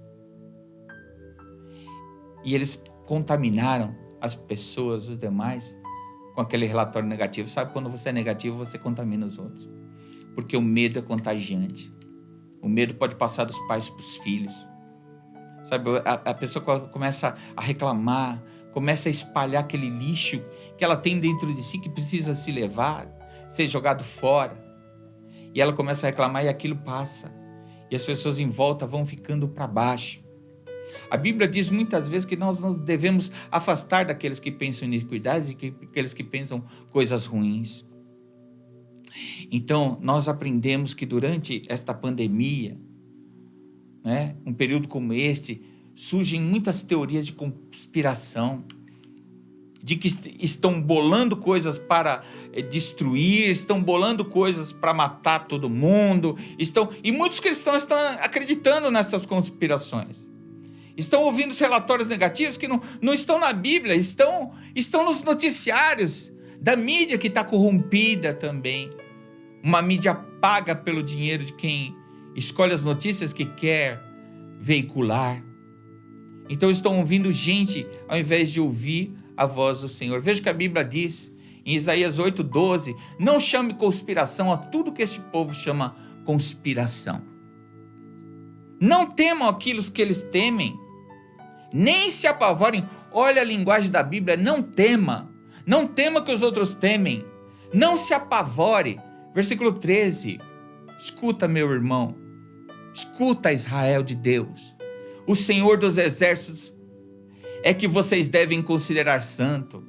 E eles contaminaram as pessoas, os demais, com aquele relatório negativo. Sabe, quando você é negativo, você contamina os outros. Porque o medo é contagiante. O medo pode passar dos pais para os filhos. Sabe, a pessoa começa a reclamar, começa a espalhar aquele lixo que ela tem dentro de si, que precisa se levar, ser jogado fora. E ela começa a reclamar e aquilo passa. E as pessoas em volta vão ficando para baixo. A Bíblia diz muitas vezes que nós nos devemos afastar daqueles que pensam em iniquidades e aqueles que pensam coisas ruins. Então, nós aprendemos que durante esta pandemia, um período como este, surgem muitas teorias de conspiração, de que estão bolando coisas para destruir, estão bolando coisas para matar todo mundo, e muitos cristãos estão acreditando nessas conspirações. Estão ouvindo os relatórios negativos que não estão na Bíblia, estão nos noticiários da mídia que está corrompida também. Uma mídia paga pelo dinheiro de quem escolhe as notícias que quer veicular. Então estão ouvindo gente ao invés de ouvir a voz do Senhor. Veja que a Bíblia diz em Isaías 8:12: não chame conspiração a tudo que este povo chama conspiração. Não temam aquilo que eles temem, nem se apavorem. Olha a linguagem da Bíblia: não tema que os outros temem, não se apavore. Versículo 13, escuta, meu irmão, escuta, Israel de Deus, o Senhor dos exércitos é que vocês devem considerar santo,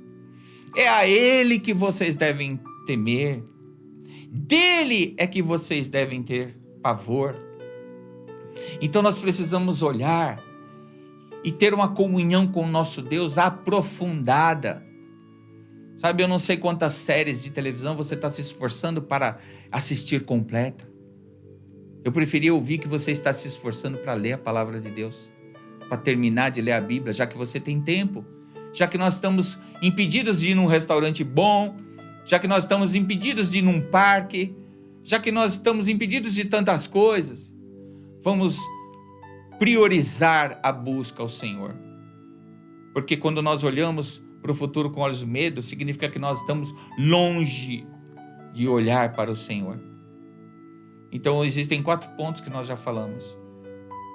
é a Ele que vocês devem temer, dele é que vocês devem ter pavor. Então nós precisamos olhar e ter uma comunhão com o nosso Deus aprofundada. Sabe, eu não sei quantas séries de televisão você está se esforçando para assistir completa. Eu preferia ouvir que você está se esforçando para ler a palavra de Deus, para terminar de ler a Bíblia, já que você tem tempo, já que nós estamos impedidos de ir num restaurante bom, já que nós estamos impedidos de ir num parque, já que nós estamos impedidos de tantas coisas. Vamos priorizar a busca ao Senhor. Porque quando nós olhamos para o futuro com olhos de medo, significa que nós estamos longe de olhar para o Senhor. Então existem 4 pontos que nós já falamos.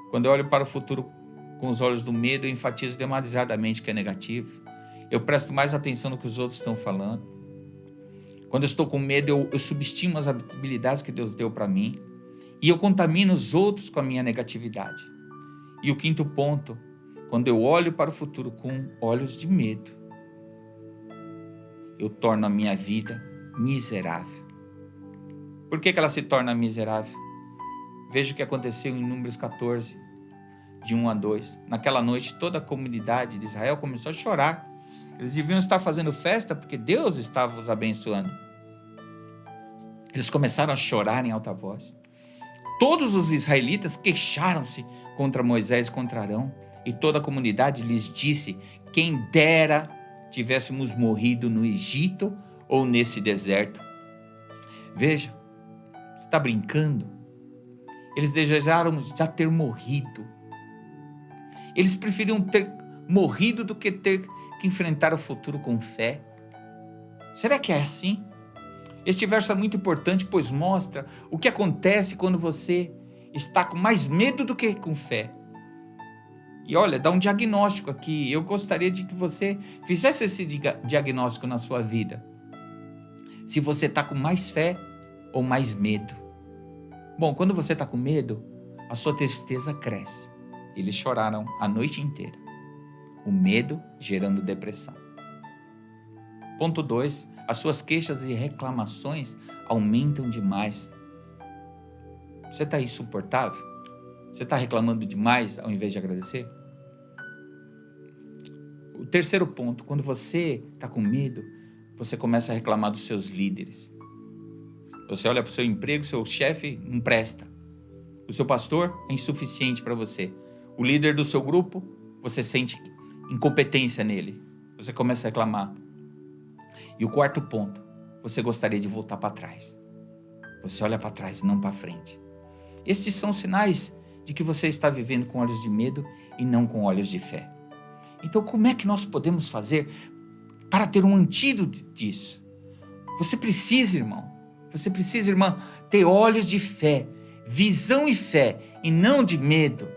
Quando eu olho para o futuro com os olhos do medo, eu enfatizo demasiadamente que é negativo. Eu presto mais atenção no que os outros estão falando. Quando eu estou com medo, eu subestimo as habilidades que Deus deu para mim. E eu contamino os outros com a minha negatividade. E o 5º ponto, quando eu olho para o futuro com olhos de medo, eu torno a minha vida miserável. Por que ela se torna miserável? Veja o que aconteceu em Números 14, de 1 a 2. Naquela noite, toda a comunidade de Israel começou a chorar. Eles deviam estar fazendo festa porque Deus estava os abençoando. Eles começaram a chorar em alta voz. Todos os israelitas queixaram-se contra Moisés e contra Arão. E toda a comunidade lhes disse: quem dera tivéssemos morrido no Egito ou nesse deserto. Veja, você está brincando? Eles desejaram já ter morrido. Eles preferiam ter morrido do que ter que enfrentar o futuro com fé. Será que é assim? Este verso é muito importante, pois mostra o que acontece quando você está com mais medo do que com fé. E olha, dá um diagnóstico aqui. Eu gostaria de que você fizesse esse diagnóstico na sua vida. Se você está com mais fé ou mais medo. Bom, quando você está com medo, a sua tristeza cresce. Eles choraram a noite inteira. O medo gerando depressão. Ponto 2. As suas queixas e reclamações aumentam demais. Você está insuportável? Você está reclamando demais ao invés de agradecer? O 3º ponto. Quando você está com medo, você começa a reclamar dos seus líderes. Você olha para o seu emprego, seu chefe não presta. O seu pastor é insuficiente para você. O líder do seu grupo, você sente incompetência nele. Você começa a reclamar. E o 4º ponto, você gostaria de voltar para trás. Você olha para trás e não para frente. Esses são sinais de que você está vivendo com olhos de medo e não com olhos de fé. Então, como é que nós podemos fazer para ter um antídoto disso? Você precisa, irmão. Você precisa, irmã, ter olhos de fé, visão e fé, e não de medo.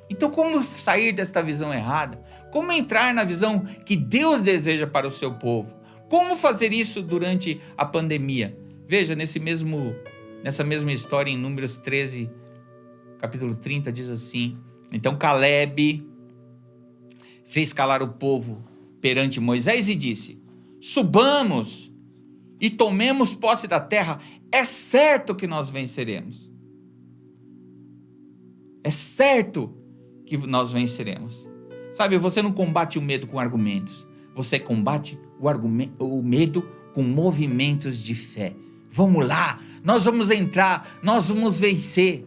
Então, como sair desta visão errada? Como entrar na visão que Deus deseja para o seu povo? Como fazer isso durante a pandemia? Veja, nessa mesma história, em Números 13, capítulo 30, diz assim: então Caleb fez calar o povo perante Moisés e disse: subamos e tomemos posse da terra, é certo que nós venceremos. É certo que nós venceremos. Sabe, você não combate o medo com argumentos, você combate o medo com movimentos de fé. Vamos lá, nós vamos entrar, nós vamos vencer.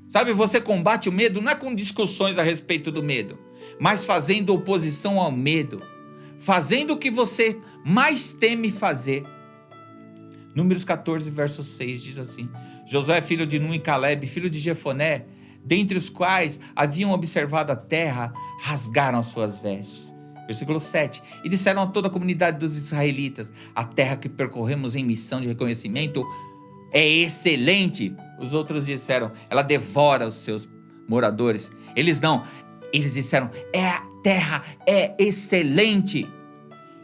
Sabe, você combate o medo não é com discussões a respeito do medo, mas fazendo oposição ao medo, fazendo o que você mais teme fazer. Números 14, verso 6 diz assim: Josué, filho de Nun, e Caleb, filho de Jefoné, dentre os quais haviam observado a terra, rasgaram as suas vestes. Versículo 7. E disseram a toda a comunidade dos israelitas: a terra que percorremos em missão de reconhecimento é excelente. Os outros disseram: ela devora os seus moradores. Eles disseram: a terra é excelente.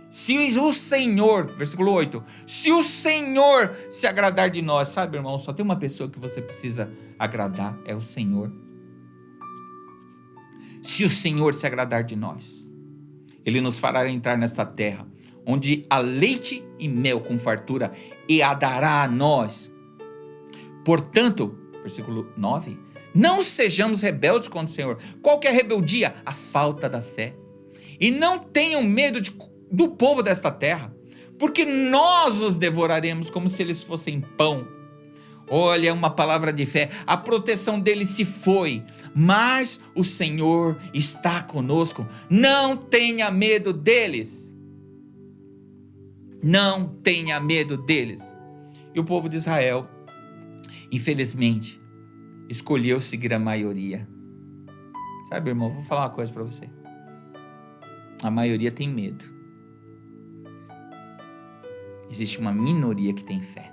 Se o Senhor, versículo 8, se o Senhor se agradar de nós, sabe, irmão, só tem uma pessoa que você precisa agradar, é o Senhor. Se o Senhor se agradar de nós, Ele nos fará entrar nesta terra, onde há leite e mel com fartura, e a dará a nós. Portanto, versículo 9, Não sejamos rebeldes contra o Senhor. Qual que é a rebeldia? A falta da fé. E não tenham medo do povo desta terra, porque nós os devoraremos como se eles fossem pão. Olha, uma palavra de fé. A proteção deles se foi, mas o Senhor está conosco. Não tenha medo deles. Não tenha medo deles. E o povo de Israel, infelizmente, escolheu seguir a maioria. Sabe, irmão, vou falar uma coisa para você. A maioria tem medo. Existe uma minoria que tem fé.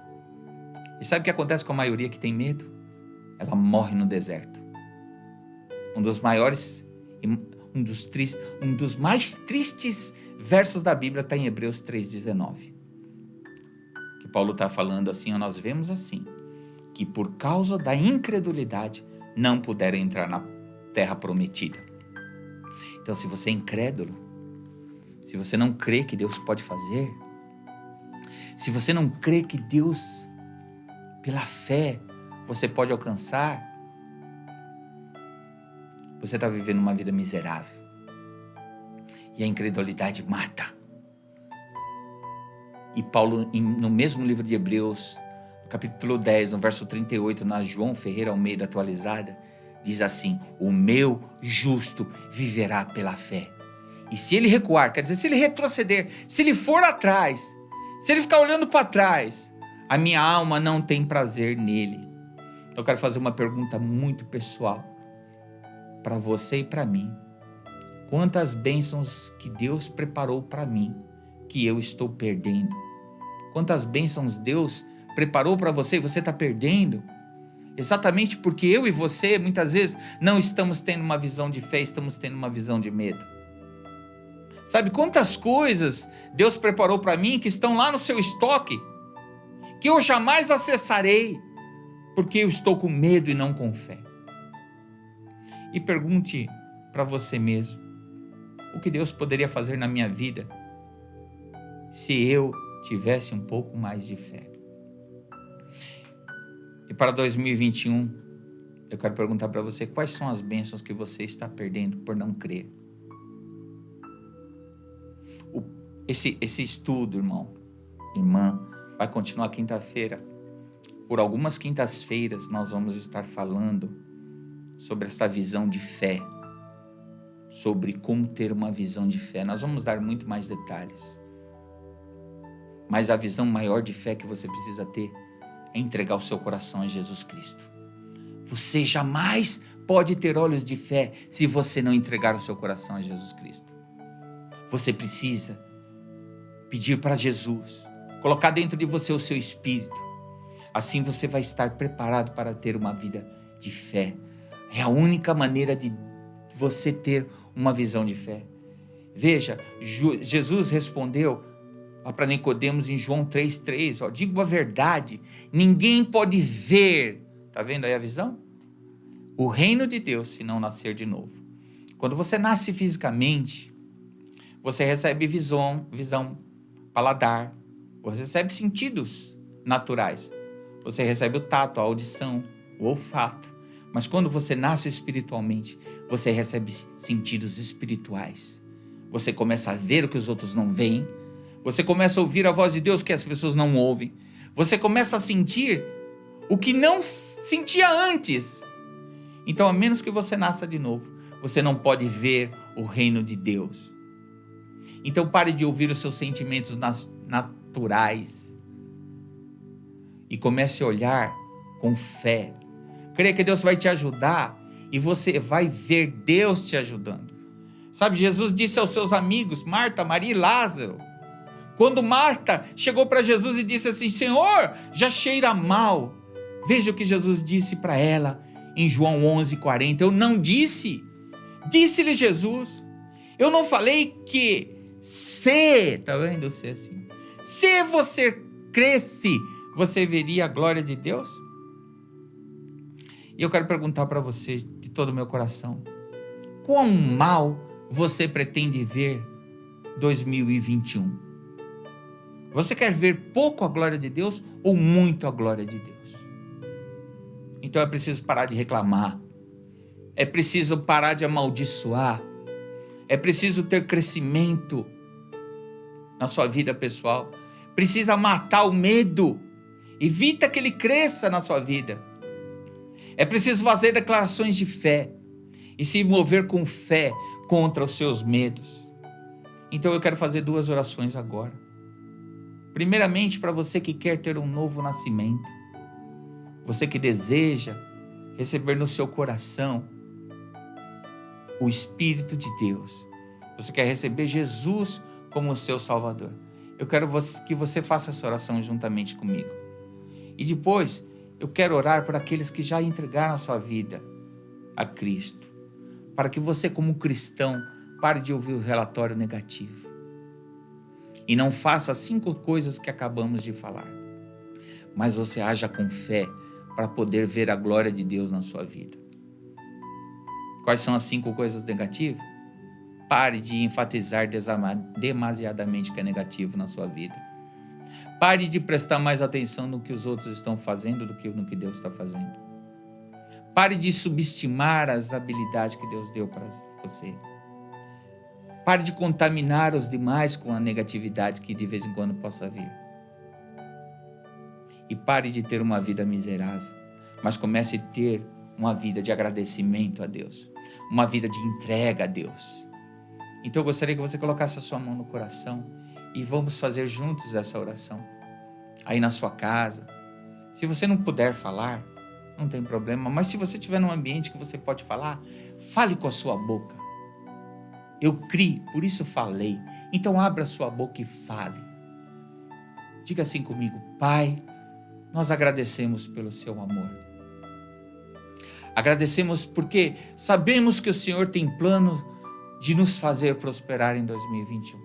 E sabe o que acontece com a maioria que tem medo? Ela morre no deserto. Um dos maiores, um dos mais tristes versos da Bíblia está em Hebreus 3,19. Que Paulo está falando assim, nós vemos assim, que por causa da incredulidade não puderam entrar na terra prometida. Então, se você é incrédulo, se você não crê que Deus pode fazer, se você não crê que Deus, pela fé, você pode alcançar, você está vivendo uma vida miserável. E a incredulidade mata. E Paulo, no mesmo livro de Hebreus, no capítulo 10, no verso 38, na João Ferreira Almeida atualizada, diz assim: o meu justo viverá pela fé. E se ele recuar, quer dizer, se ele retroceder, se ele for atrás, se ele ficar olhando para trás, a minha alma não tem prazer nele. Eu quero fazer uma pergunta muito pessoal para você e para mim. Quantas bênçãos que Deus preparou para mim que eu estou perdendo? Quantas bênçãos Deus preparou para você e você está perdendo? Exatamente porque eu e você, muitas vezes, não estamos tendo uma visão de fé, estamos tendo uma visão de medo. Sabe quantas coisas Deus preparou para mim que estão lá no seu estoque, que eu jamais acessarei, porque eu estou com medo e não com fé. E pergunte para você mesmo, o que Deus poderia fazer na minha vida se eu tivesse um pouco mais de fé? E para 2021, eu quero perguntar para você, quais são as bênçãos que você está perdendo por não crer? Esse estudo, irmão, irmã, vai continuar quinta-feira. Por algumas quintas-feiras nós vamos estar falando sobre essa visão de fé, sobre como ter uma visão de fé. Nós vamos dar muito mais detalhes. Mas a visão maior de fé que você precisa ter é entregar o seu coração a Jesus Cristo. Você jamais pode ter olhos de fé se você não entregar o seu coração a Jesus Cristo. Você precisa pedir para Jesus, colocar dentro de você o seu espírito. Assim você vai estar preparado para ter uma vida de fé. É a única maneira de você ter uma visão de fé. Veja, Jesus respondeu para Nicodemos em João 3,3, digo a verdade, ninguém pode ver, está vendo aí a visão? O reino de Deus se não nascer de novo. Quando você nasce fisicamente, você recebe visão, paladar, você recebe sentidos naturais, você recebe o tato, a audição, o olfato. Mas quando você nasce espiritualmente, você recebe sentidos espirituais. Você começa a ver o que os outros não veem. Você começa a ouvir a voz de Deus que as pessoas não ouvem. Você começa a sentir o que não sentia antes. Então, a menos que você nasça de novo, você não pode ver o reino de Deus. Então, pare de ouvir os seus sentimentos naturais e comece a olhar com fé. Creia que Deus vai te ajudar e você vai ver Deus te ajudando. Sabe, Jesus disse aos seus amigos, Marta, Maria e Lázaro, quando Marta chegou para Jesus e disse assim, Senhor, já cheira mal. Veja o que Jesus disse para ela em João 11:40. Eu não disse, disse-lhe Jesus, eu não falei que tá vendo você assim? Se você cresce, você veria a glória de Deus? E eu quero perguntar para você, de todo o meu coração, quão mal você pretende ver 2021? Você quer ver pouco a glória de Deus ou muito a glória de Deus? Então é preciso parar de reclamar. É preciso parar de amaldiçoar. É preciso ter crescimento na sua vida pessoal. Precisa matar o medo. Evita que ele cresça na sua vida. É preciso fazer declarações de fé e se mover com fé contra os seus medos. Então eu quero fazer 2 orações agora. Primeiramente, para você que quer ter um novo nascimento. Você que deseja receber no seu coração o Espírito de Deus. Você quer receber Jesus como o seu Salvador. Eu quero que você faça essa oração juntamente comigo. E depois, eu quero orar por aqueles que já entregaram a sua vida a Cristo. Para que você, como cristão, pare de ouvir o relatório negativo. E não faça 5 coisas que acabamos de falar. Mas você haja com fé para poder ver a glória de Deus na sua vida. Quais são as 5 coisas negativas? Pare de enfatizar demasiadamente o que é negativo na sua vida. Pare de prestar mais atenção no que os outros estão fazendo do que no que Deus está fazendo. Pare de subestimar as habilidades que Deus deu para você. Pare de contaminar os demais com a negatividade que de vez em quando possa vir. E pare de ter uma vida miserável, mas comece a ter uma vida de agradecimento a Deus, uma vida de entrega a Deus. Então eu gostaria que você colocasse a sua mão no coração e vamos fazer juntos essa oração. Aí na sua casa, se você não puder falar, não tem problema, mas se você estiver num ambiente que você pode falar, fale com a sua boca. Eu criei, por isso falei. Então abra a sua boca e fale. Diga assim comigo: Pai, nós agradecemos pelo seu amor. Agradecemos porque sabemos que o Senhor tem plano de nos fazer prosperar em 2021.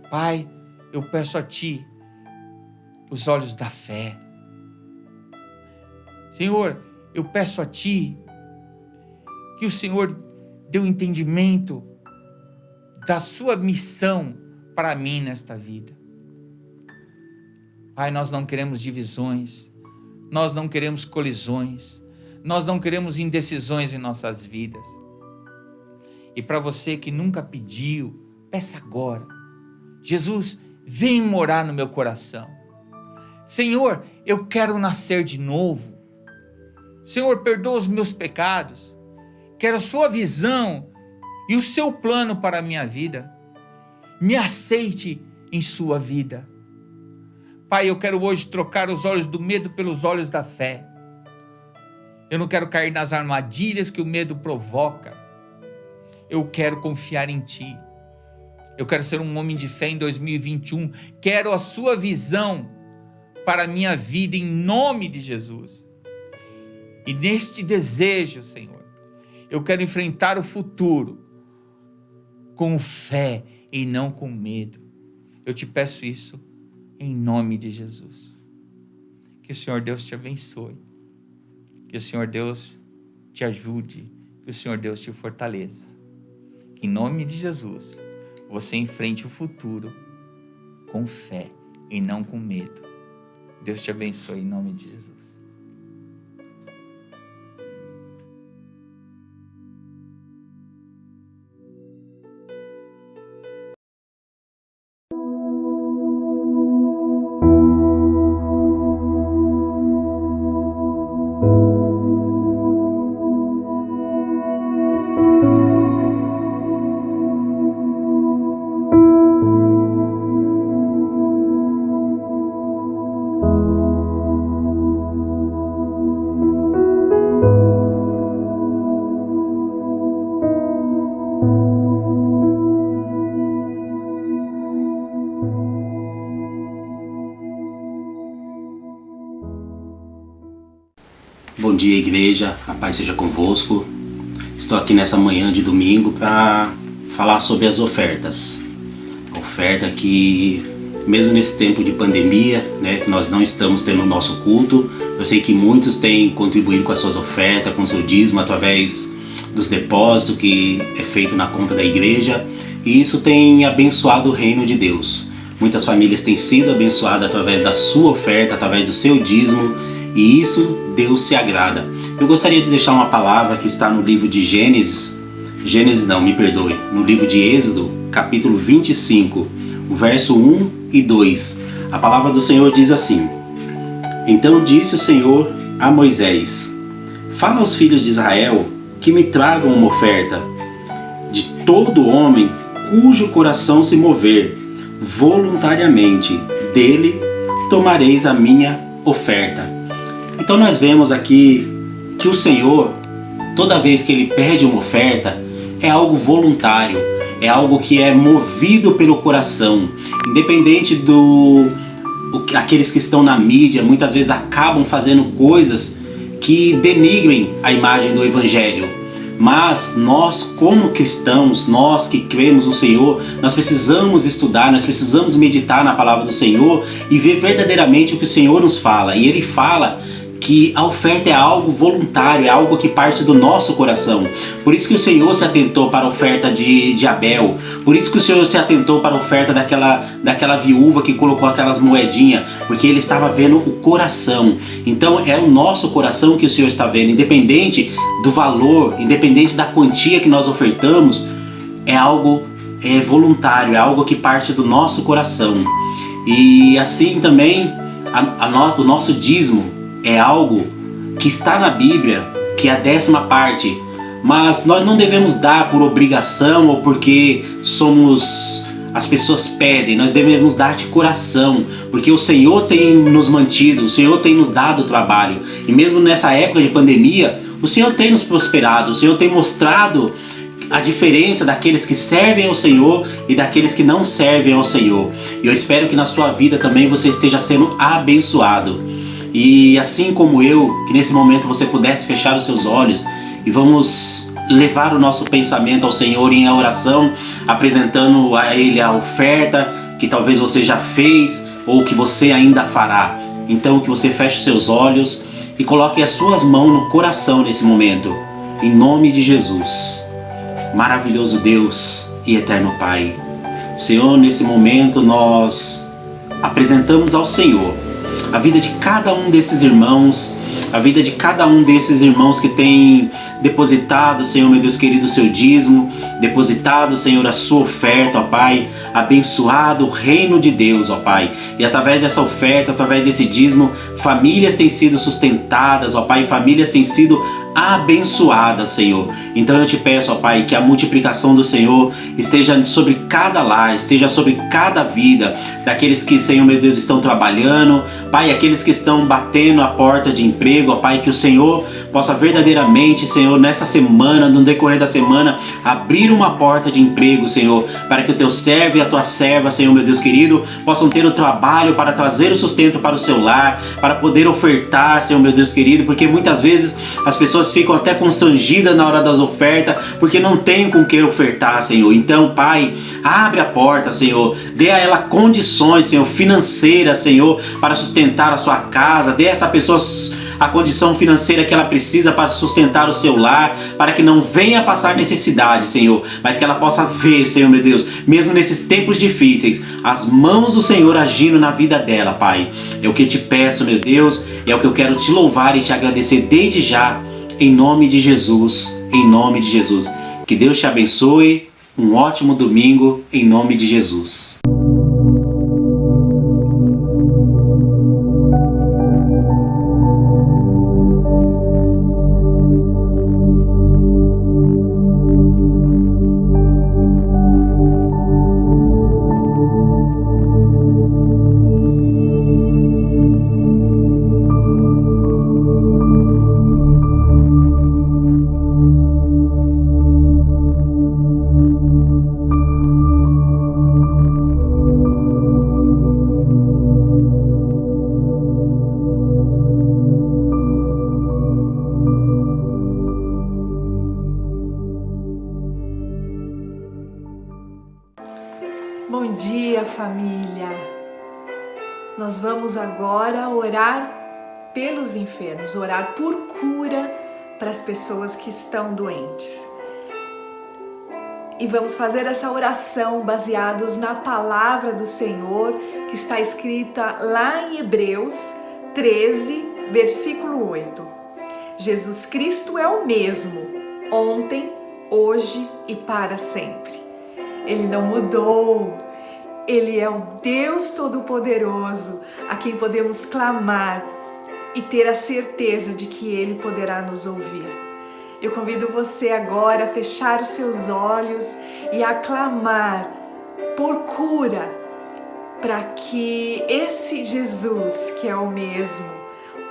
Pai, eu peço a Ti os olhos da fé. Senhor, eu peço a Ti que o Senhor dê um entendimento da Sua missão para mim nesta vida. Pai, nós não queremos divisões, nós não queremos colisões, nós não queremos indecisões em nossas vidas. E para você que nunca pediu, peça agora. Jesus, vem morar no meu coração. Senhor, eu quero nascer de novo. Senhor, perdoa os meus pecados. Quero a sua visão e o seu plano para a minha vida. Me aceite em sua vida. Pai, eu quero hoje trocar os olhos do medo pelos olhos da fé. Eu não quero cair nas armadilhas que o medo provoca. Eu quero confiar em Ti. Eu quero ser um homem de fé em 2021. Quero a sua visão para a minha vida em nome de Jesus. E neste desejo, Senhor, eu quero enfrentar o futuro com fé e não com medo. Eu te peço isso em nome de Jesus. Que o Senhor Deus te abençoe. Que o Senhor Deus te ajude. Que o Senhor Deus te fortaleça. Que em nome de Jesus você enfrente o futuro com fé e não com medo. Deus te abençoe em nome de Jesus. Bom dia, igreja, a paz seja convosco. Estou aqui nessa manhã de domingo para falar sobre as ofertas. A oferta que, mesmo nesse tempo de pandemia, que nós não estamos tendo o nosso culto, eu sei que muitos têm contribuído com as suas ofertas, com o seu dízimo, através dos depósitos que é feito na conta da igreja, e isso tem abençoado o reino de Deus. Muitas famílias têm sido abençoadas através da sua oferta, através do seu dízimo, e isso Deus se agrada. Eu gostaria de deixar uma palavra que está no livro de no livro de Êxodo, capítulo 25, o verso 1 e 2. A palavra do Senhor diz assim: Então disse o Senhor a Moisés: Fala aos filhos de Israel que me tragam uma oferta de todo homem cujo coração se mover voluntariamente, dele tomareis a minha oferta. Então nós vemos aqui que o Senhor, toda vez que Ele pede uma oferta, é algo voluntário, é algo que é movido pelo coração, independente aqueles que estão na mídia, muitas vezes acabam fazendo coisas que denigrem a imagem do Evangelho. Mas nós, como cristãos, nós que cremos no Senhor, nós precisamos estudar, nós precisamos meditar na palavra do Senhor e ver verdadeiramente o que o Senhor nos fala. E Ele fala que a oferta é algo voluntário, é algo que parte do nosso coração. Por isso que o Senhor se atentou para a oferta de Abel, por isso que o Senhor se atentou para a oferta daquela viúva que colocou aquelas moedinhas, porque Ele estava vendo o coração. Então é o nosso coração que o Senhor está vendo, independente do valor, independente da quantia que nós ofertamos, é algo voluntário, é algo que parte do nosso coração. E assim também o nosso dízimo é algo que está na Bíblia, que é a 10ª parte, mas nós não devemos dar por obrigação ou porque as pessoas pedem, nós devemos dar de coração, porque o Senhor tem nos mantido, o Senhor tem nos dado trabalho, e mesmo nessa época de pandemia, o Senhor tem nos prosperado, o Senhor tem mostrado a diferença daqueles que servem ao Senhor e daqueles que não servem ao Senhor. E eu espero que na sua vida também você esteja sendo abençoado. E assim como eu, que nesse momento você pudesse fechar os seus olhos e vamos levar o nosso pensamento ao Senhor em oração, apresentando a Ele a oferta que talvez você já fez ou que você ainda fará. Então que você feche os seus olhos e coloque as suas mãos no coração nesse momento, em nome de Jesus. Maravilhoso Deus e eterno Pai, Senhor, nesse momento nós apresentamos ao Senhor a vida de cada um desses irmãos, a vida de cada um desses irmãos que tem depositado, Senhor, meu Deus querido, o seu dízimo, depositado, Senhor, a sua oferta, ó Pai, abençoado o reino de Deus, ó Pai. E através dessa oferta, através desse dízimo, famílias têm sido sustentadas, ó Pai, famílias têm sido abençoadas, Senhor. Então eu te peço, ó Pai, que a multiplicação do Senhor esteja sobre cada lar, esteja sobre cada vida daqueles que, Senhor, meu Deus, estão trabalhando, Pai, aqueles que estão batendo a porta de emprego, ó Pai, que o Senhor possa verdadeiramente, Senhor, nessa semana, no decorrer da semana, abrir uma porta de emprego, Senhor, para que o teu servo e a tua serva, Senhor, meu Deus querido, possam ter o trabalho para trazer o sustento para o seu lar, para poder ofertar, Senhor, meu Deus querido, porque muitas vezes as pessoas ficam até constrangidas na hora das ofertas, porque não tem com que ofertar, Senhor. Então, Pai, abre a porta, Senhor, dê a ela condições, Senhor, financeiras, Senhor, para sustentar a sua casa, dê a essa pessoa a condição financeira que ela precisa para sustentar o seu lar, para que não venha passar necessidade, Senhor, mas que ela possa ver, Senhor, meu Deus, mesmo nesses tempos difíceis, as mãos do Senhor agindo na vida dela, Pai. É o que eu te peço, meu Deus, e é o que eu quero te louvar e te agradecer desde já, em nome de Jesus, em nome de Jesus. Que Deus te abençoe, um ótimo domingo, em nome de Jesus. Bom dia, família! Nós vamos agora orar pelos enfermos, orar por cura para as pessoas que estão doentes. E vamos fazer essa oração baseados na palavra do Senhor, que está escrita lá em Hebreus 13, versículo 8. Jesus Cristo é o mesmo, ontem, hoje e para sempre. Ele não mudou. Ele é o Deus Todo-Poderoso, a quem podemos clamar e ter a certeza de que Ele poderá nos ouvir. Eu convido você agora a fechar os seus olhos e a clamar por cura, para que esse Jesus, que é o mesmo,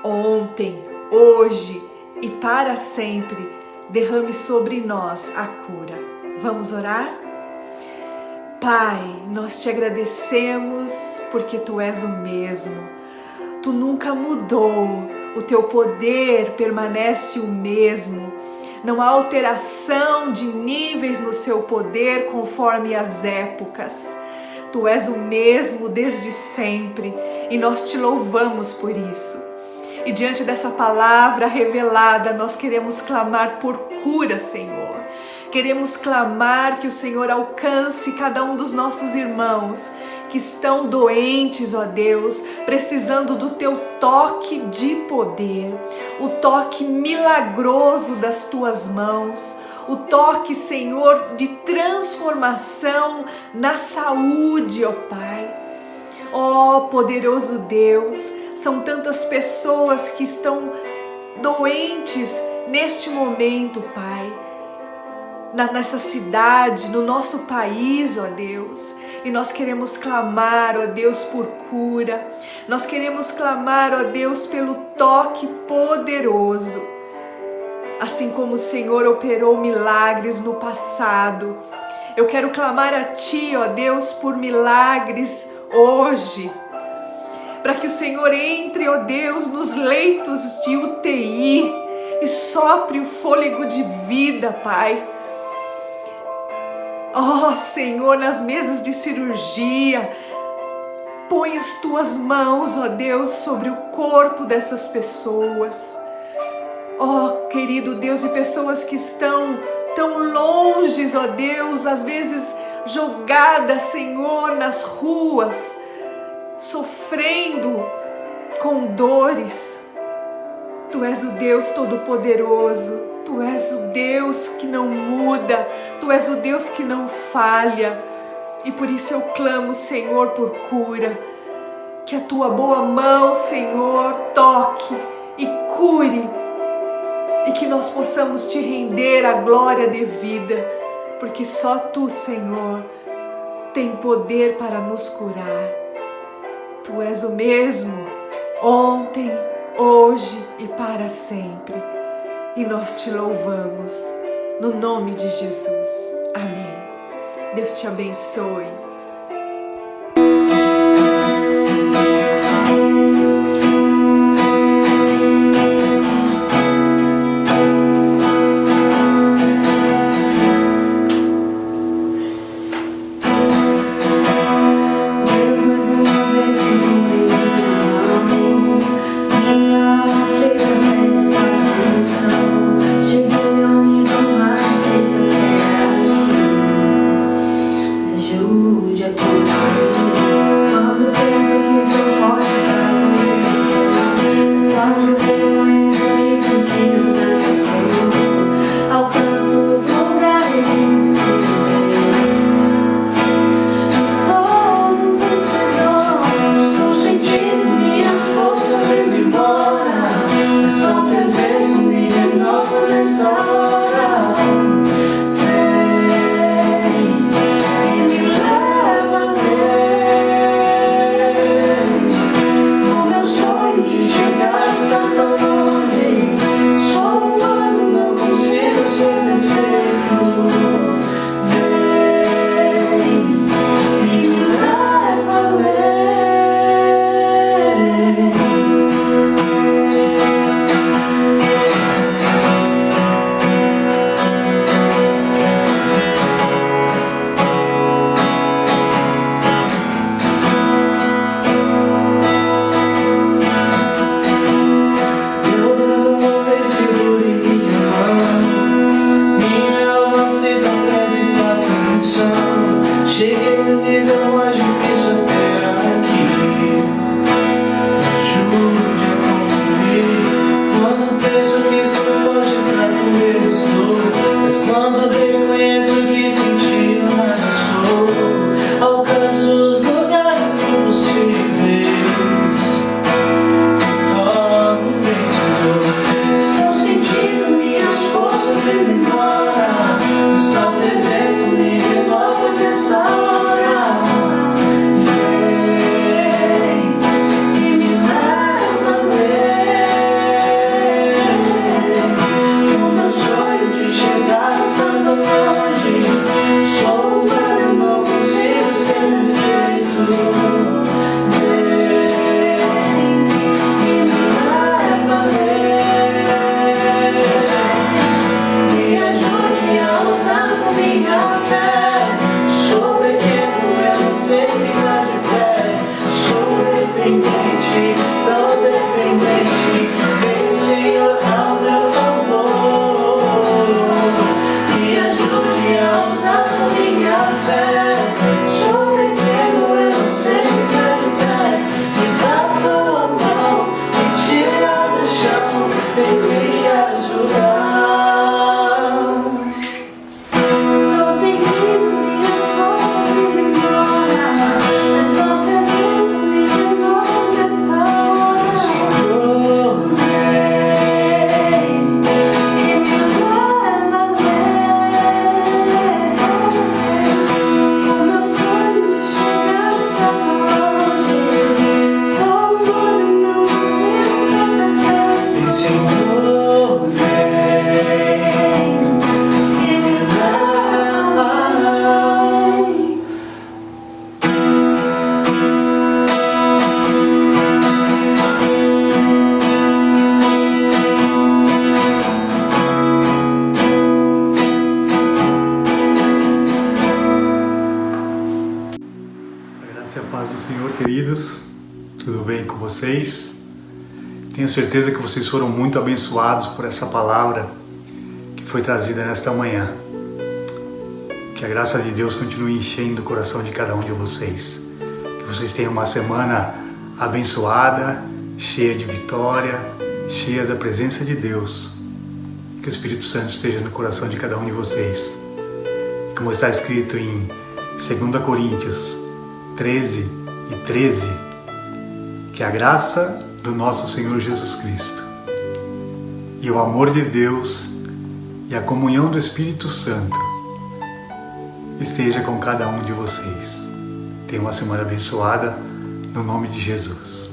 ontem, hoje e para sempre, derrame sobre nós a cura. Vamos orar? Pai, nós te agradecemos porque Tu és o mesmo. Tu nunca mudou, o Teu poder permanece o mesmo. Não há alteração de níveis no Seu poder conforme as épocas. Tu és o mesmo desde sempre e nós Te louvamos por isso. E diante dessa palavra revelada, nós queremos clamar por cura, Senhor. Queremos clamar que o Senhor alcance cada um dos nossos irmãos que estão doentes, ó Deus, precisando do Teu toque de poder, o toque milagroso das Tuas mãos, o toque, Senhor, de transformação na saúde, ó Pai. Ó poderoso Deus, são tantas pessoas que estão doentes neste momento, Pai. Nessa cidade, no nosso país, ó Deus, e nós queremos clamar, ó Deus, por cura, nós queremos clamar, ó Deus, pelo toque poderoso, assim como o Senhor operou milagres no passado. Eu quero clamar a Ti, ó Deus, por milagres hoje, para que o Senhor entre, ó Deus, nos leitos de UTI e sopre o fôlego de vida, Pai. Ó Senhor, nas mesas de cirurgia, põe as Tuas mãos, ó Deus, sobre o corpo dessas pessoas. Ó querido Deus, e pessoas que estão tão longe, ó Deus, às vezes jogadas, Senhor, nas ruas, sofrendo com dores. Tu és o Deus Todo-Poderoso. Tu és o Deus que não muda, Tu és o Deus que não falha. E por isso eu clamo, Senhor, por cura. Que a Tua boa mão, Senhor, toque e cure. E que nós possamos Te render a glória devida. Porque só Tu, Senhor, tem poder para nos curar. Tu és o mesmo, ontem, hoje e para sempre. E nós Te louvamos, no nome de Jesus. Amém. Deus te abençoe. Cheguei ao nível mais desse até aqui. queridos, tudo bem com vocês? Tenho certeza que vocês foram muito abençoados por essa palavra que foi trazida nesta manhã. Que a graça de Deus continue enchendo o coração de cada um de vocês. Que vocês tenham uma semana abençoada, cheia de vitória, cheia da presença de Deus. Que o Espírito Santo esteja no coração de cada um de vocês. Como está escrito em 2 Coríntios 13:13, que a graça do nosso Senhor Jesus Cristo e o amor de Deus e a comunhão do Espírito Santo esteja com cada um de vocês. Tenha uma semana abençoada, no nome de Jesus.